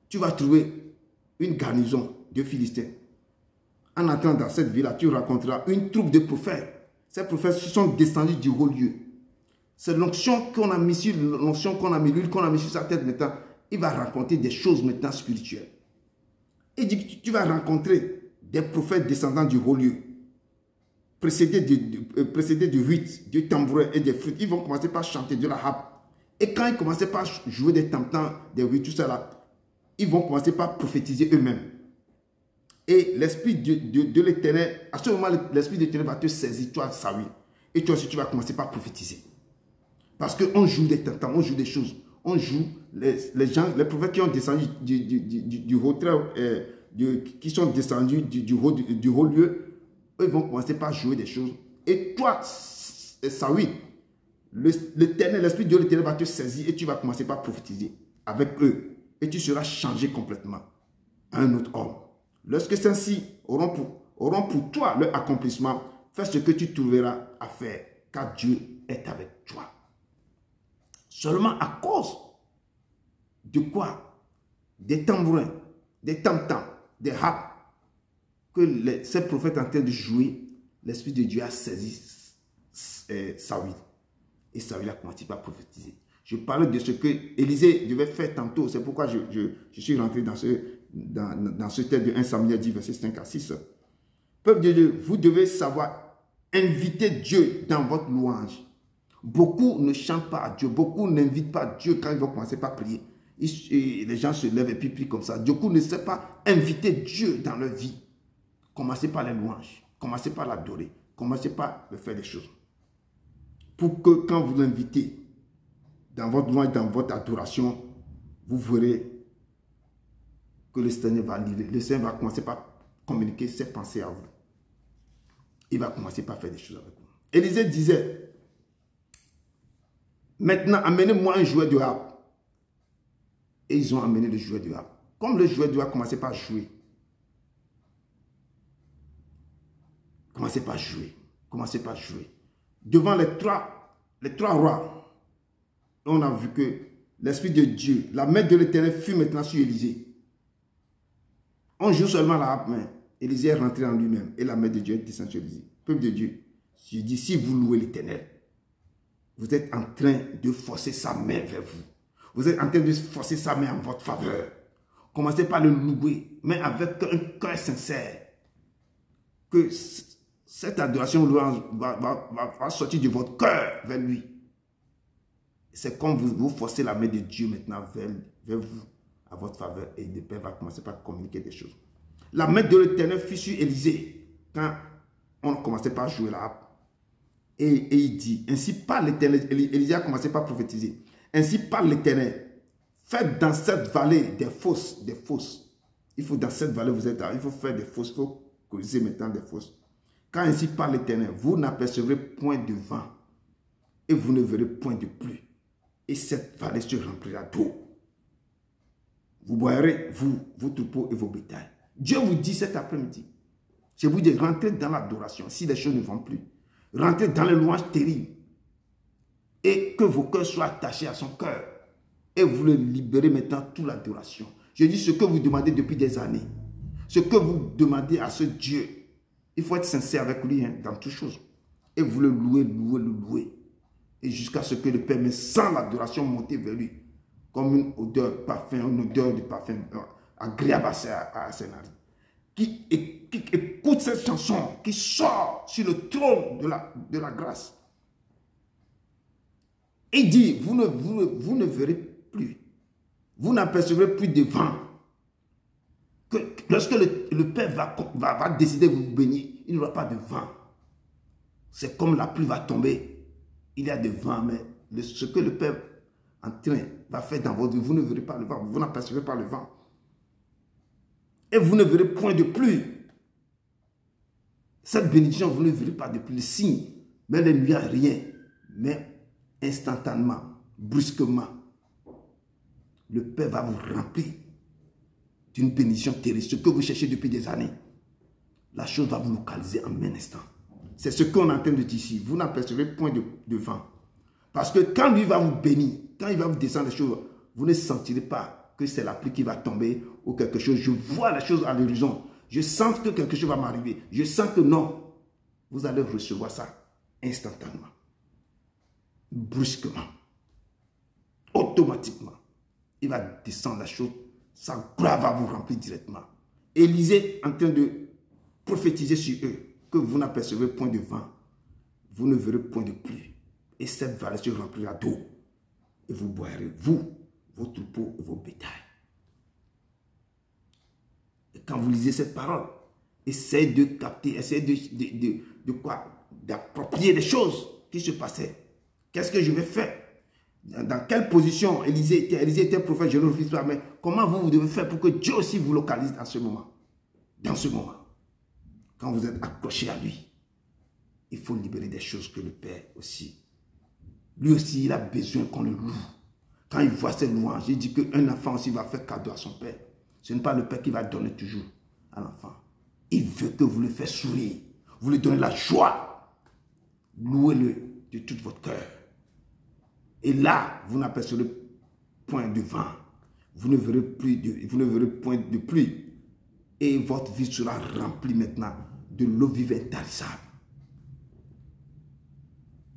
tu vas trouver une garnison de Philistins. En entrant dans cette ville-là, tu rencontreras une troupe de prophètes. Ces prophètes sont descendus du haut lieu. C'est l'onction qu'on a mis sur l'onction qu'on a mis, l'huile qu'on a mis sur sa tête maintenant. Il va raconter des choses maintenant spirituelles. Il dit que tu vas rencontrer des prophètes descendant du haut lieu, précédés de huit, du tambourin et des flûtes. Ils vont commencer par chanter de la harpe. Et quand ils commencent par jouer des tam-tams, des huit, tout ça là, ils vont commencer par prophétiser eux-mêmes. Et l'esprit de l'Éternel, à ce moment, l'esprit de l'Éternel va te saisir, toi, Saül. Et toi aussi, tu vas commencer par prophétiser. Parce qu'on joue des tam-tams, on joue des choses. On joue, les gens, les prophètes qui ont descendu du haut qui sont descendus du haut lieu, eux vont commencer par jouer des choses. Et toi, Saül, l'Éternel, l'esprit de l'Éternel va te saisir et tu vas commencer par prophétiser avec eux. Et tu seras changé complètement à un autre homme. Lorsque ceux-ci auront pour toi leur accomplissement, fais ce que tu trouveras à faire, car Dieu est avec toi. Seulement à cause de quoi? Des tambourins, des tam-tams, des harpes, que ces prophètes en train de jouer, l'Esprit de Dieu a saisi Saül. Et Saül a commencé par prophétiser. Je parlais de ce que Élisée devait faire tantôt. C'est pourquoi je suis rentré dans ce texte de 1 Samuel 10, verset 5 à 6. Peuple de Dieu, vous devez savoir inviter Dieu dans votre louange. Beaucoup ne chantent pas à Dieu. Beaucoup n'invitent pas Dieu quand ils vont commencer par prier. Les gens se lèvent et puis prient comme ça. Beaucoup ne savent pas inviter Dieu dans leur vie. Commencez par les louanges. Commencez par l'adorer. Commencez par le faire des choses. Pour que quand vous l'invitez, dans votre louange, dans votre adoration, vous verrez que le Seigneur va livrer. Le Seigneur va commencer par communiquer ses pensées à vous. Il va commencer par faire des choses avec vous. Élisée disait, maintenant amenez-moi un joueur de harpe. Et ils ont amené le joueur de harpe. Comme le joueur de harpe commençait par jouer. Commencez par jouer. Commencez par jouer. Devant les trois rois, on a vu que l'Esprit de Dieu, la main de l'Éternel fut maintenant sur Élisée. On joue seulement la harpe, mais Élisée est rentré en lui-même et la main de Dieu est descendue sur Élisée. Peuple de Dieu, je dis, si vous louez l'Éternel, vous êtes en train de forcer sa main vers vous. Vous êtes en train de forcer sa main en votre faveur. Commencez par le louer, mais avec un cœur sincère. Que cette adoration louange va sortir de votre cœur vers lui. C'est comme vous forcez la main de Dieu maintenant vers vous, à votre faveur, et le Père va commencer par communiquer des choses. La main de l'Éternel fut sur Élisée, quand on commençait par jouer la harpe. Et il dit, ainsi parle l'Éternel. Élisée a commencé par prophétiser. Ainsi parle l'Éternel. Faites dans cette vallée des fosses. Il faut dans cette vallée, il faut faire des fosses. Il faut creuser maintenant des fosses. Quand ainsi parle l'Éternel, vous n'apercevrez point de vent et vous ne verrez point de pluie. Et cette vallée se remplira d'eau. Vous boirez, vous, vos troupeaux et vos bétails. Dieu vous dit cet après-midi, Je vous dis, rentrez dans l'adoration si les choses ne vont plus. Rentrez dans les louanges terribles. Et que vos cœurs soient attachés à son cœur. Et vous le libérez maintenant toute l'adoration. Je dis ce que vous demandez depuis des années. Ce que vous demandez à ce Dieu. Il faut être sincère avec lui hein, dans toutes choses. Et vous le louez, louez. Et jusqu'à ce que le Père me sent l'adoration monter vers lui. Comme une odeur parfum, une odeur de parfum agréable à ses narines. Qui écoute cette chanson, qui sort sur le trône de la grâce. Et dit, vous ne verrez plus. Vous n'apercevrez plus de vent. Lorsque le Père va décider de vous bénir, il n'y aura pas de vent. C'est comme la pluie va tomber. Il y a des vents, mais ce que le Père va faire dans votre vie, vous ne verrez pas le vent. Vous n'apercevrez pas le vent. Et vous ne verrez point de pluie. Cette bénédiction, vous ne verrez pas de pluie. Le signe, mais il n'y a rien. Mais instantanément, brusquement, le Père va vous remplir d'une bénédiction terrible. Ce que vous cherchez depuis des années, la chose va vous localiser en un instant. C'est ce qu'on est en train de dire ici. Vous n'apercevrez point de vent. Parce que quand lui va vous bénir, quand il va vous descendre les choses, vous ne sentirez pas que c'est la pluie qui va tomber ou quelque chose. Je vois la chose à l'horizon. Je sens que quelque chose va m'arriver. Je sens que non. Vous allez recevoir ça instantanément. Brusquement. Automatiquement. Il va descendre la chose. Sa gloire va vous remplir directement. Élisée en train de prophétiser sur eux que vous n'apercevrez point de vent. Vous ne verrez point de pluie. Et cette vallée se remplira d'eau. Et vous boirez, vous, vos troupeaux et vos bétails. Et quand vous lisez cette parole, essayez de capter, essayez de quoi? D'approprier les choses qui se passaient. Qu'est-ce que je vais faire? Dans quelle position Élisée était? Élisée était prophète, je ne refuse pas, mais comment vous devez faire pour que Dieu aussi vous localise dans ce moment? Dans ce moment. Quand vous êtes accroché à lui, il faut libérer des choses que le Père aussi. Lui aussi, il a besoin qu'on le loue. Quand il voit ses louanges, il dit qu'un enfant aussi va faire cadeau à son Père. Ce n'est pas le Père qui va donner toujours à l'enfant. Il veut que vous le fassiez sourire. Vous lui donnez la joie. Louez-le de tout votre cœur. Et là, vous n'apercevrez point de vent. Vous ne verrez point de pluie. Et votre vie sera remplie maintenant de l'eau vive intarissable.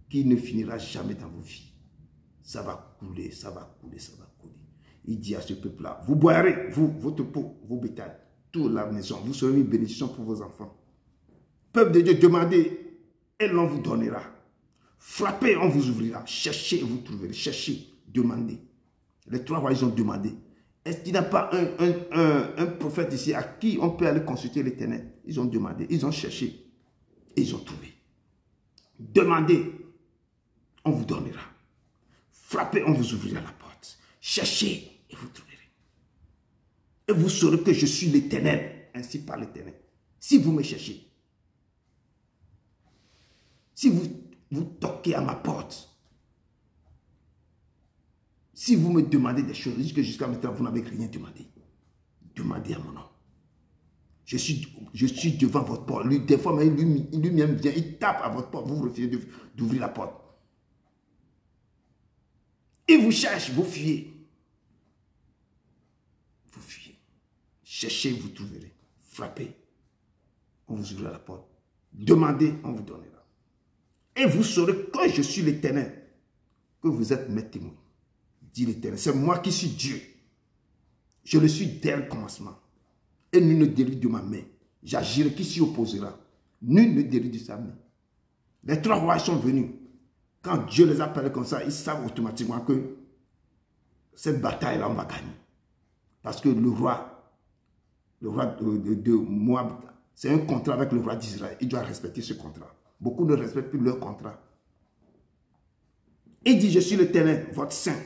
Qui ne finira jamais dans vos vies. Ça va couler, ça va couler, ça va couler. Il dit à ce peuple-là, vous boirez, vous, votre peau, vos bétails, toute la maison, vous serez une bénédiction pour vos enfants. Peuple de Dieu, demandez, et l'on vous donnera. Frappez, on vous ouvrira. Cherchez, vous trouverez. Cherchez, demandez. Les trois rois, ils ont demandé. Est-ce qu'il n'y a pas un prophète ici à qui on peut aller consulter l'Éternel? Ils ont demandé, ils ont cherché, et ils ont trouvé. Demandez, on vous donnera. Frappez, on vous ouvrira la porte. Cherchez et vous trouverez. Et vous saurez que je suis l'Éternel, ainsi par l'Éternel. Si vous me cherchez, si vous toquez à ma porte, si vous me demandez des choses, que jusqu'à maintenant vous n'avez rien demandé, demandez à mon nom. Je suis devant votre porte. Lui, des fois, lui-même vient, il tape à votre porte, vous refusez d'ouvrir la porte. Il vous cherche, vous fuyez. Vous fuyez. Cherchez, vous trouverez. Frappez, on vous ouvrira la porte. Demandez, on vous donnera. Et vous saurez que je suis l'Éternel, que vous êtes mes témoins, dit l'Éternel. C'est moi qui suis Dieu. Je le suis dès le commencement. Et nul ne dérive de ma main. J'agirai, qui s'y opposera. Nul ne dérive de sa main. Les trois rois sont venus. Quand Dieu les appelle comme ça, ils savent automatiquement que cette bataille-là, on va gagner. Parce que le roi de Moab, c'est un contrat avec le roi d'Israël. Il doit respecter ce contrat. Beaucoup ne respectent plus leur contrat. Il dit, je suis l'Éternel, votre saint,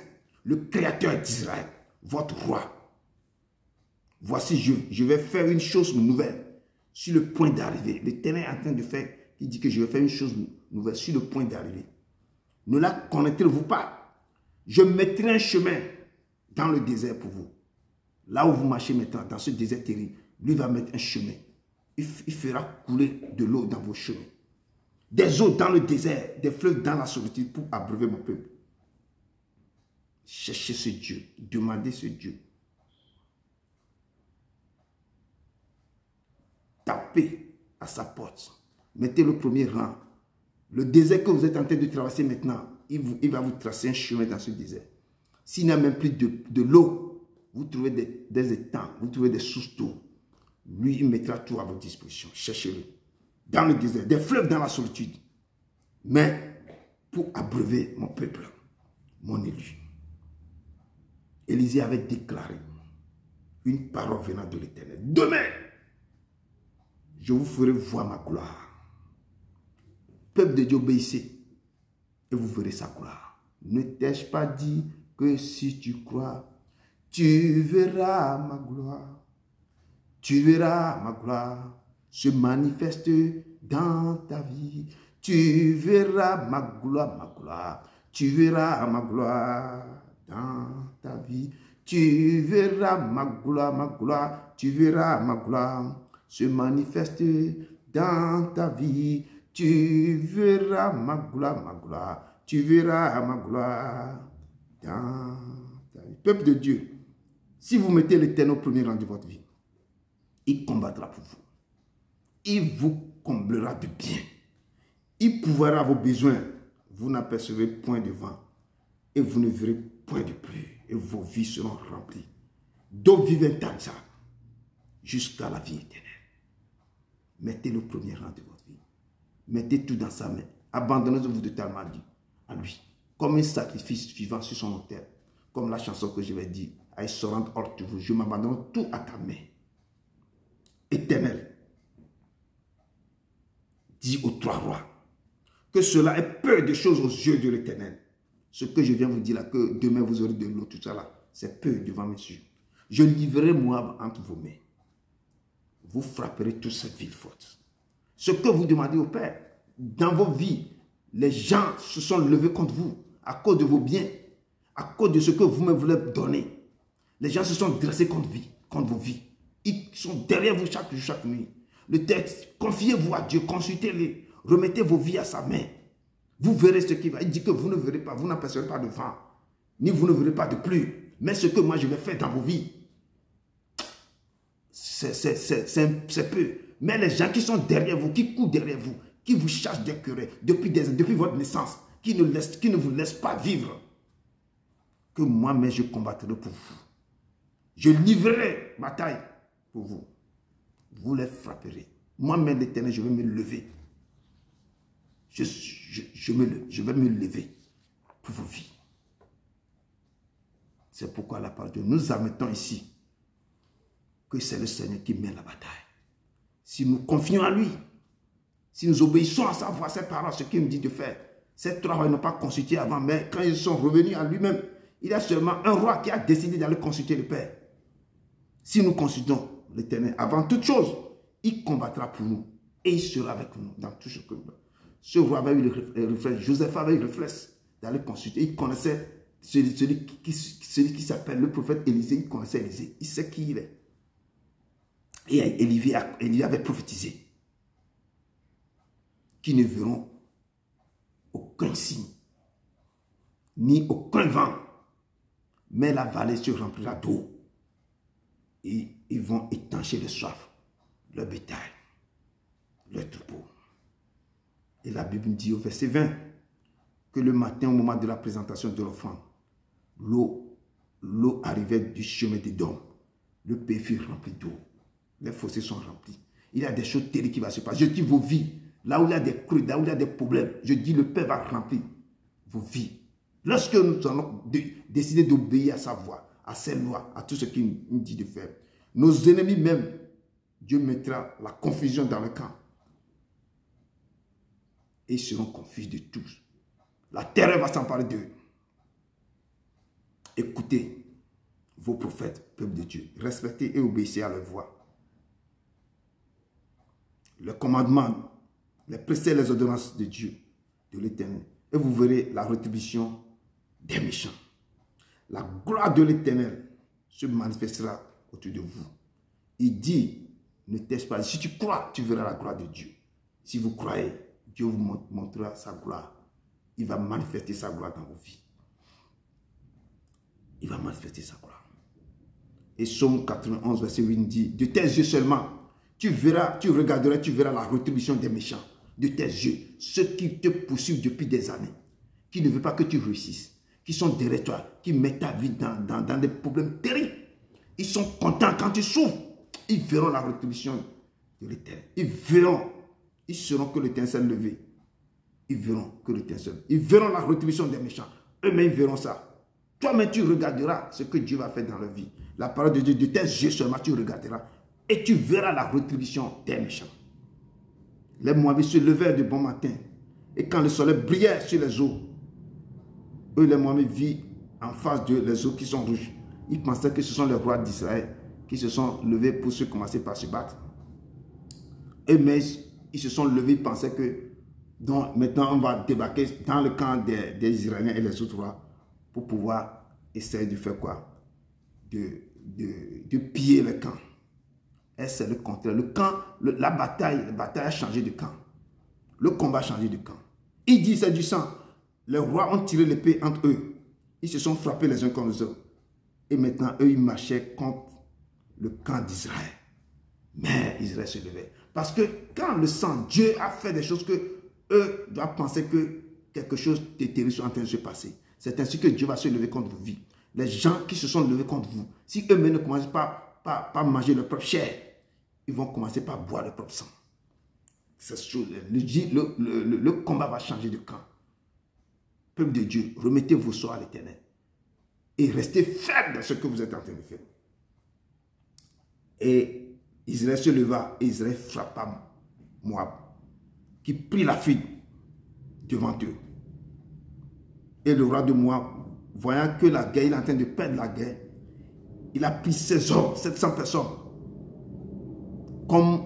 le créateur d'Israël, votre roi. Voici, je vais faire une chose nouvelle sur le point d'arriver. L'Éternel est en train de faire, il dit que je vais faire une chose nouvelle sur le point d'arriver. Ne la connaîtrez-vous pas? Je mettrai un chemin dans le désert pour vous. Là où vous marchez maintenant, dans ce désert terrible, lui va mettre un chemin. il fera couler de l'eau dans vos chemins. Des eaux dans le désert, des fleuves dans la solitude pour abreuver mon peuple. Cherchez ce Dieu, demandez ce Dieu. Tapez à sa porte. Mettez le premier rang. Le désert que vous êtes en train de traverser maintenant, il va vous tracer un chemin dans ce désert. S'il n'y a même plus de l'eau, vous trouvez des étangs, vous trouvez des sources d'eau. Lui, il mettra tout à votre disposition. Cherchez-le. Dans le désert, des fleuves dans la solitude. Mais pour abreuver mon peuple, mon élu. Élisée avait déclaré une parole venant de l'Éternel. Demain, je vous ferai voir ma gloire. Peuple de Dieu, obéissez et vous verrez sa gloire. Ne t'ai-je pas dit que si tu crois, tu verras ma gloire. Tu verras ma gloire se manifester dans ta vie. Tu verras ma gloire, ma gloire. Tu verras ma gloire dans ta vie. Tu verras ma gloire, tu verras ma gloire se manifester dans ta vie. Tu verras ma gloire, tu verras ma gloire dans ta vie. Peuple de Dieu, si vous mettez l'Éternel au premier rang de votre vie, il combattra pour vous. Il vous comblera de bien. Il pourvoira vos besoins. Vous n'apercevrez point de vent et vous ne verrez point de pluie. Et vos vies seront remplies d'eau vivante jusqu'à la vie éternelle. Mettez le premier rang de votre vie. Mettez tout dans sa main. Abandonnez-vous totalement à lui. Comme un sacrifice vivant sur son autel. Comme la chanson que je vais dire. I surrender all to you. Je m'abandonne tout à ta main. Éternel. Dis aux trois rois que cela est peu de choses aux yeux de l'Éternel. Ce que je viens vous dire là, que demain vous aurez de l'eau, tout ça là, c'est peu devant mes yeux. Je livrerai Moab entre vos mains. Vous frapperez toute cette ville forte. Ce que vous demandez au Père, dans vos vies, les gens se sont levés contre vous à cause de vos biens, à cause de ce que vous me voulez donner. Les gens se sont dressés contre vos vies. Ils sont derrière vous chaque jour, chaque nuit. Le texte, confiez-vous à Dieu, consultez-les, remettez vos vies à sa main. Vous verrez ce qui va. Il dit que vous ne verrez pas, vous n'apercevrez pas de vent, ni vous ne verrez pas de pluie. Mais ce que moi je vais faire dans vos vies, c'est peu. Mais les gens qui sont derrière vous, qui courent derrière vous, qui vous cherchent des querelles depuis votre naissance, qui ne vous laissent pas vivre, que moi-même je combattrai pour vous. Je livrerai bataille pour vous. Vous les frapperez. Moi-même, l'Éternel, je vais me lever. Je vais me lever pour vos vies. C'est pourquoi la parole de Dieu, nous admettons ici que c'est le Seigneur qui mène la bataille. Si nous confions à lui, si nous obéissons à sa voix, ses paroles, ce qu'il nous dit de faire, ces trois rois n'ont pas consulté avant, mais quand ils sont revenus à lui-même, il y a seulement un roi qui a décidé d'aller consulter le Père. Si nous consultons l'Éternel, avant toute chose, il combattra pour nous et il sera avec nous dans tout ce que nous. Ce roi avait eu le réflexe, Joseph avait eu le réflexe d'aller consulter. Il connaissait celui qui s'appelle le prophète Élisée, il connaissait Élisée, il sait qui il est. Et Élie avait prophétisé qu'ils ne verront aucun signe, ni aucun vent, mais la vallée se remplira d'eau. Et ils vont étancher le soif, le bétail, le troupeau. Et la Bible dit au verset 20 que le matin, au moment de la présentation de l'offrande, l'eau arrivait du chemin des dômes. Le pays fut rempli d'eau. Les fossés sont remplis. Il y a des choses terribles qui vont se passer. Je dis vos vies, là où il y a des creux, là où il y a des problèmes, je dis le Père va remplir vos vies. Lorsque nous allons décider d'obéir à sa voix, à ses lois, à tout ce qu'il nous dit de faire, nos ennemis même, Dieu mettra la confusion dans le camp. Et ils seront confus de tous. La terreur va s'emparer d'eux. Écoutez vos prophètes, peuple de Dieu. Respectez et obéissez à leur voix. Le commandement, les préceptes et les ordonnances de Dieu, de l'Éternel. Et vous verrez la rétribution des méchants. La gloire de l'Éternel se manifestera autour de vous. Il dit Ne teste pas. Si tu crois, tu verras la gloire de Dieu. Si vous croyez, Dieu vous montrera sa gloire. Il va manifester sa gloire dans vos vies. Il va manifester sa gloire. Et Psaume 91, verset 8 dit, de tes yeux seulement, tu verras, tu regarderas, tu verras la rétribution des méchants. De tes yeux, ceux qui te poursuivent depuis des années, qui ne veulent pas que tu réussisses, qui sont derrière toi, qui mettent ta vie dans des problèmes terribles. Ils sont contents quand tu souffres. Ils verront la rétribution de l'Éternel. Ils verront. Ils seront que l'Éternel s'est levé. Ils verront que l'Éternel s'est levé. Ils verront la rétribution des méchants. Eux-mêmes verront ça. Toi-même, tu regarderas ce que Dieu va faire dans leur vie. La parole de Dieu, de tes yeux seulement, tu regarderas. Et tu verras la rétribution des méchants. Les Moabites se levèrent de bon matin. Et quand le soleil brillait sur les eaux, eux, les Moabites, vivent en face de les eaux qui sont rouges. Ils pensaient que ce sont les rois d'Israël qui se sont levés pour se commencer par se battre. Eux-mêmes, ils se sont levés, ils pensaient que donc, maintenant on va débarquer dans le camp des Israéliens et les autres rois pour pouvoir essayer de faire quoi? De piller le camp. Et c'est le contraire. Le camp, la bataille a changé de camp. Le combat a changé de camp. Ils disent c'est du sang. Les rois ont tiré l'épée entre eux. Ils se sont frappés les uns contre les autres. Et maintenant, eux, ils marchaient contre le camp d'Israël. Mais Israël se levait. Parce que quand le sang, Dieu a fait des choses que eux doivent penser que quelque chose de terrible est en train de se passer. C'est ainsi que Dieu va se lever contre vos vies. Les gens qui se sont levés contre vous, si eux-mêmes ne commencent pas à manger leur propre chair, ils vont commencer par boire leur propre sang. Le combat va changer de camp. Peuple de Dieu, remettez vos sorts à l'Éternel. Et restez fermes dans ce que vous êtes en train de faire. Et Israël se leva et Israël frappa Moab, qui prit la fuite devant eux. Et le roi de Moab, voyant que la guerre, il est en train de perdre la guerre, il a pris ses hommes, 700 personnes, comme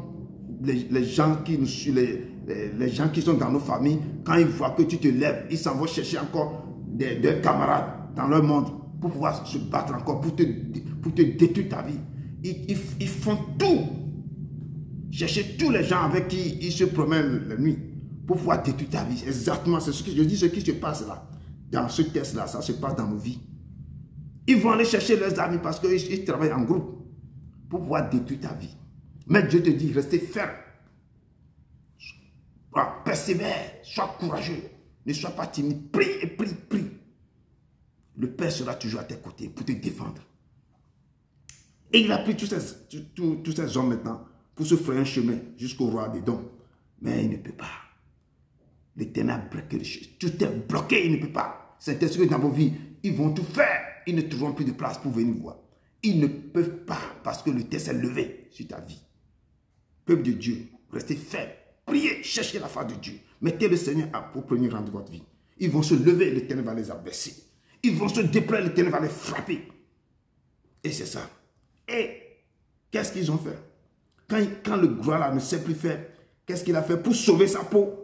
les gens qui nous suivent, les gens qui sont dans nos familles, quand ils voient que tu te lèves, ils s'en vont chercher encore des camarades dans leur monde pour pouvoir se battre encore, pour te détruire ta vie. Ils font tout. Chercher tous les gens avec qui ils se promènent la nuit pour pouvoir détruire ta vie. Exactement, c'est ce que je dis, ce qui se passe là. Dans ce test-là, ça se passe dans nos vies. Ils vont aller chercher leurs amis parce qu'ils travaillent en groupe pour pouvoir détruire ta vie. Mais Dieu te dit, restez ferme. Persévère, sois courageux. Ne sois pas timide. Prie et prie, prie. Le Père sera toujours à tes côtés pour te défendre. Et il a pris tous ces hommes maintenant pour se faire un chemin jusqu'au roi des dons. Mais il ne peut pas. L'Éternel a bloqué les choses. Tout est bloqué, il ne peut pas. C'est ainsi que dans vos vies, ils vont tout faire. Ils ne trouveront plus de place pour venir voir. Ils ne peuvent pas parce que le test est levé sur ta vie. Peuple de Dieu, restez ferme. Priez, cherchez la face de Dieu. Mettez le Seigneur au premier rang de votre vie. Ils vont se lever, l'Éternel va les abaisser. Ils vont se déployer, l'Éternel va les frapper. Et c'est ça. Et qu'est-ce qu'ils ont fait? Quand le gloire là ne sait plus faire, qu'est-ce qu'il a fait pour sauver sa peau?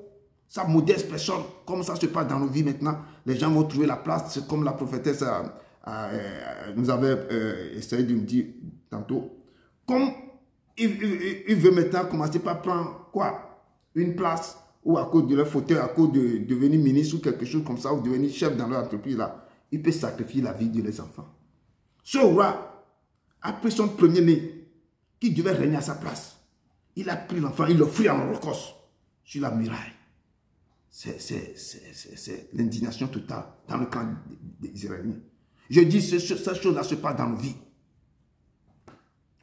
Sa modeste personne, comme ça se passe dans nos vies maintenant, les gens vont trouver la place, c'est comme la prophétesse nous avait essayé de me dire tantôt. Comme il veut maintenant commencer par prendre quoi? Une place, ou à cause de leur fauteuil, à cause de devenir ministre ou quelque chose comme ça, ou devenir chef dans leur entreprise là, il peut sacrifier la vie de les enfants. Ce roi a pris son premier-né, qui devait régner à sa place. Il a pris l'enfant, il l'offrit en holocauste sur la muraille. C'est l'indignation totale dans le camp des Israéliens. Je dis, cette chose-là se passe dans nos vies.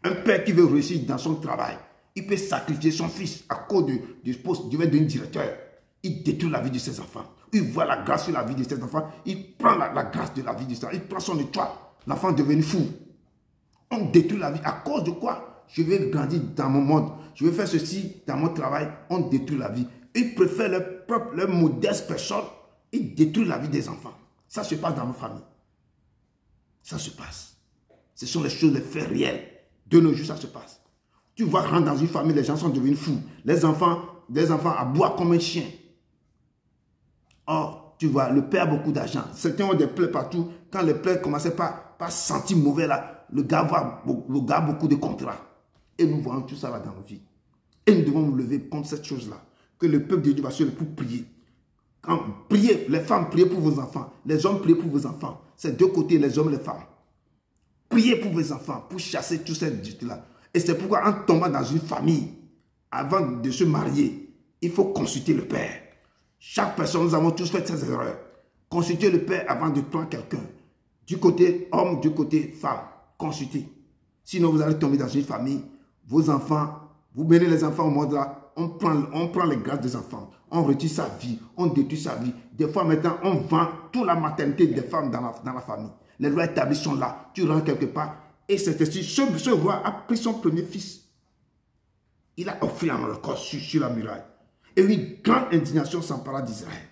Un père qui veut réussir dans son travail, il peut sacrifier son fils à cause du poste, du directeur. Il détruit la vie de ses enfants. Il voit la grâce sur la vie de ses enfants. Il prend la grâce de la vie de ses enfants. Il prend son étoile. L'enfant devient fou. On détruit la vie. À cause de quoi? Je vais grandir dans mon monde. Je vais faire ceci dans mon travail. On détruit la vie. Ils préfèrent leur modeste personne. Ils détruisent la vie des enfants. Ça se passe dans nos familles. Ça se passe. Ce sont les choses, les faits réels. De nos jours, ça se passe. Tu vois, rentrer dans une famille, les gens sont devenus fous. Les enfants aboient comme un chien. Or, tu vois, le père a beaucoup d'argent. Certains ont des plaies partout. Quand les plaies commençaient pas à sentir mauvais là, le gars a beaucoup de contrats. Et nous voyons tout ça là dans nos vies. Et nous devons nous lever contre cette chose-là. Que le peuple de Dieu va se lever pour prier. Quand priez, les femmes, priez pour vos enfants. Les hommes, priez pour vos enfants. C'est deux côtés, les hommes et les femmes. Priez pour vos enfants, pour chasser tous ces là. Et c'est pourquoi en tombant dans une famille, avant de se marier, il faut consulter le Père. Chaque personne, nous avons tous fait ces erreurs. Consultez le Père avant de prendre quelqu'un. Du côté homme, du côté femme. Consultez. Sinon, vous allez tomber dans une famille. Vos enfants, vous menez les enfants au monde là. On prend les grâces des enfants. On retire sa vie. On détruit sa vie. Des fois, maintenant, on vend toute la maternité des femmes dans la famille. Les lois établies sont là. Tu rentres quelque part. Et c'est ainsi. Ce roi a pris son premier fils. Il a offert en holocauste sur la muraille. Et une grande indignation s'empara d'Israël.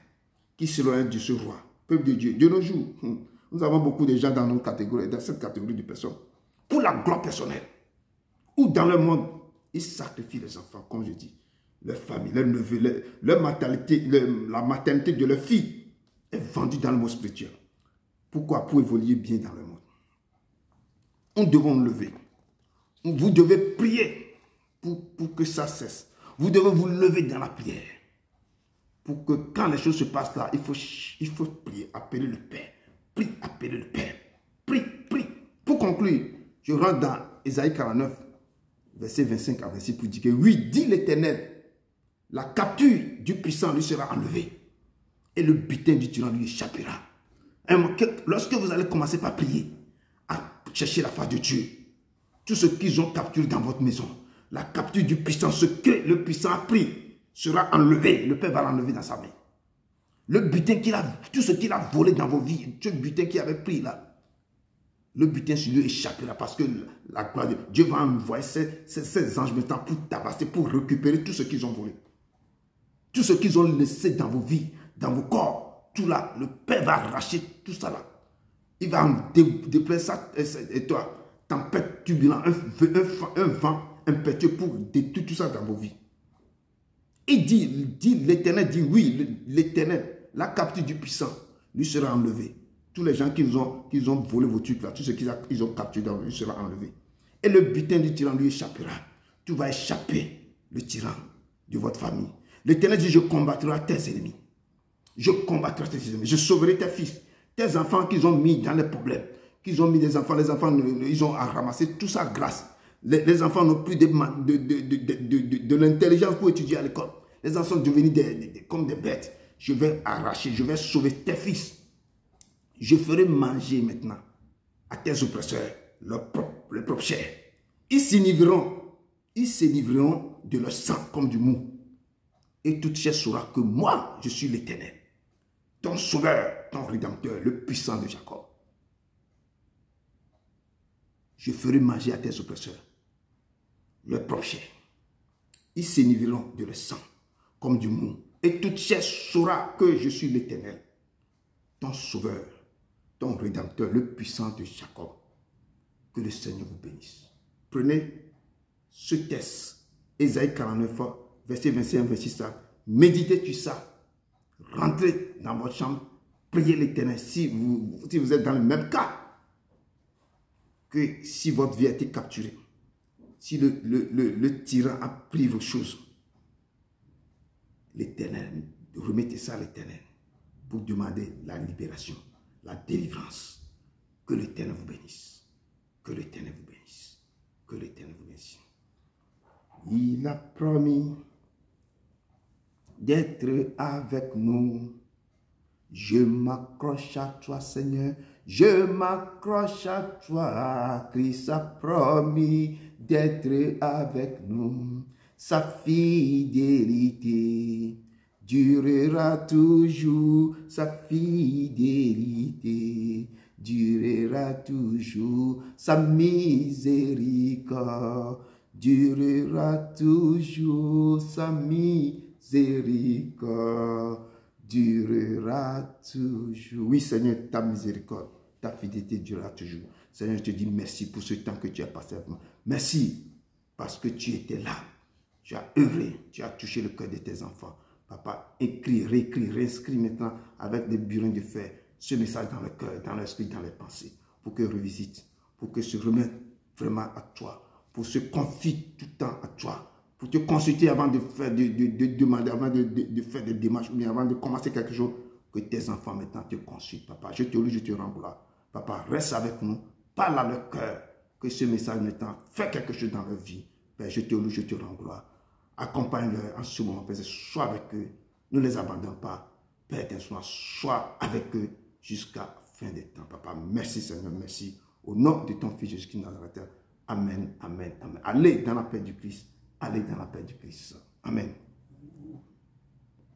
Qui serait de ce roi, peuple de Dieu. De nos jours, nous avons beaucoup de gens dans nos catégories, dans cette catégorie de personnes. Pour la gloire personnelle. Ou dans le monde, ils sacrifient les enfants, comme je dis. Leur famille, leur neveu, leur maternité, la maternité de leur fille est vendue dans le monde spirituel. Pourquoi? Pour évoluer bien dans le monde. Nous devons nous lever. Vous devez prier pour que ça cesse. Vous devez vous lever dans la prière. Pour que quand les choses se passent là, il faut prier, appeler le Père. Prie, appeler le Père. Prie, prie. Pour conclure, je rentre dans Ésaïe 49, verset 25 à 26 pour dire que oui, dit l'Éternel, la capture du puissant lui sera enlevée et le butin du tyran lui échappera. Lorsque vous allez commencer par prier, à chercher la face de Dieu, tout ce qu'ils ont capturé dans votre maison, la capture du puissant, ce que le puissant a pris, sera enlevé. Le Père va l'enlever dans sa main. Le butin tout ce qu'il a volé dans vos vies, ce butin qu'il avait pris là, le butin sur lui échappera parce que la gloire de Dieu va envoyer ces anges maintenant pour tabasser, pour récupérer tout ce qu'ils ont volé. Tout ce qu'ils ont laissé dans vos vies, dans vos corps, tout là, le Père va arracher tout ça là. Il va déplacer ça et toi, tempête turbulente, un vent impétueux pour détruire tout ça dans vos vies. Il dit l'Éternel dit oui, l'Éternel, la capture du puissant, lui sera enlevée. Tous les gens qui ont volé vos trucs là, tout ce qu'ils ont capturé dans lui sera enlevé. Et le butin du tyran lui échappera. Tout va échapper, le tyran de votre famille. L'Éternel dit, je combattrai tes ennemis. Je combattrai tes ennemis. Je sauverai tes fils, tes enfants qu'ils ont mis dans les problèmes. Qu'ils ont mis des enfants, les enfants, ils ont ramassé tout ça grâce. Les enfants n'ont plus de l'intelligence pour étudier à l'école. Les enfants sont devenus comme des bêtes. Je vais arracher, je vais sauver tes fils. Je ferai manger maintenant à tes oppresseurs leur propre chair. Ils s'énivreront de leur sang comme du mou. Et toute chair saura que moi, je suis l'Éternel, ton sauveur, ton rédempteur, le puissant de Jacob. Je ferai manger à tes oppresseurs leur propre chair. Ils s'énivreront de leur sang comme du mou. Et toute chair saura que je suis l'Éternel, ton sauveur, ton rédempteur, le puissant de Jacob. Que le Seigneur vous bénisse. Prenez ce texte, Ésaïe 49, verset 25, 26, méditez sur ça. Rentrez dans votre chambre, priez l'Éternel. Si vous êtes dans le même cas que si votre vie a été capturée, si le tyran a pris vos choses, l'Éternel, remettez ça à l'Éternel pour demander la libération, la délivrance. Que l'Éternel vous bénisse. Que l'Éternel vous bénisse. Que l'Éternel vous bénisse. Il a promis d'être avec nous. Je m'accroche à toi, Seigneur. Je m'accroche à toi. Christ a promis d'être avec nous. Sa fidélité durera toujours. Sa fidélité durera toujours. Sa miséricorde durera toujours. Sa miséricorde durera toujours. Oui, Seigneur, ta miséricorde, ta fidélité durera toujours. Seigneur, je te dis merci pour ce temps que tu as passé avec moi. Merci parce que tu étais là. Tu as œuvré, tu as touché le cœur de tes enfants. Papa, écris, réécris, réinscris maintenant avec des burins de fer ce message dans le cœur, dans l'esprit, dans les pensées, pour que revisite, pour que se remette vraiment à toi, pour se confier tout le temps à toi, pour te consulter avant de faire de demander, avant de faire des démarches, ou bien avant de commencer quelque chose, que tes enfants maintenant te consultent, papa. Je te loue, je te rends gloire. Papa, reste avec nous, parle à leur cœur, que ce message maintenant fait quelque chose dans leur vie. Père, je te loue, je te rends gloire. Accompagne-leur en ce moment, Père, sois avec eux, ne les abandonne pas. Père, sois avec eux jusqu'à la fin des temps, papa. Merci Seigneur, merci. Au nom de ton Fils Jésus-Christ Nazareth. Amen, amen, amen. Allez dans la paix du Christ. Allez dans la paix du Christ. Amen.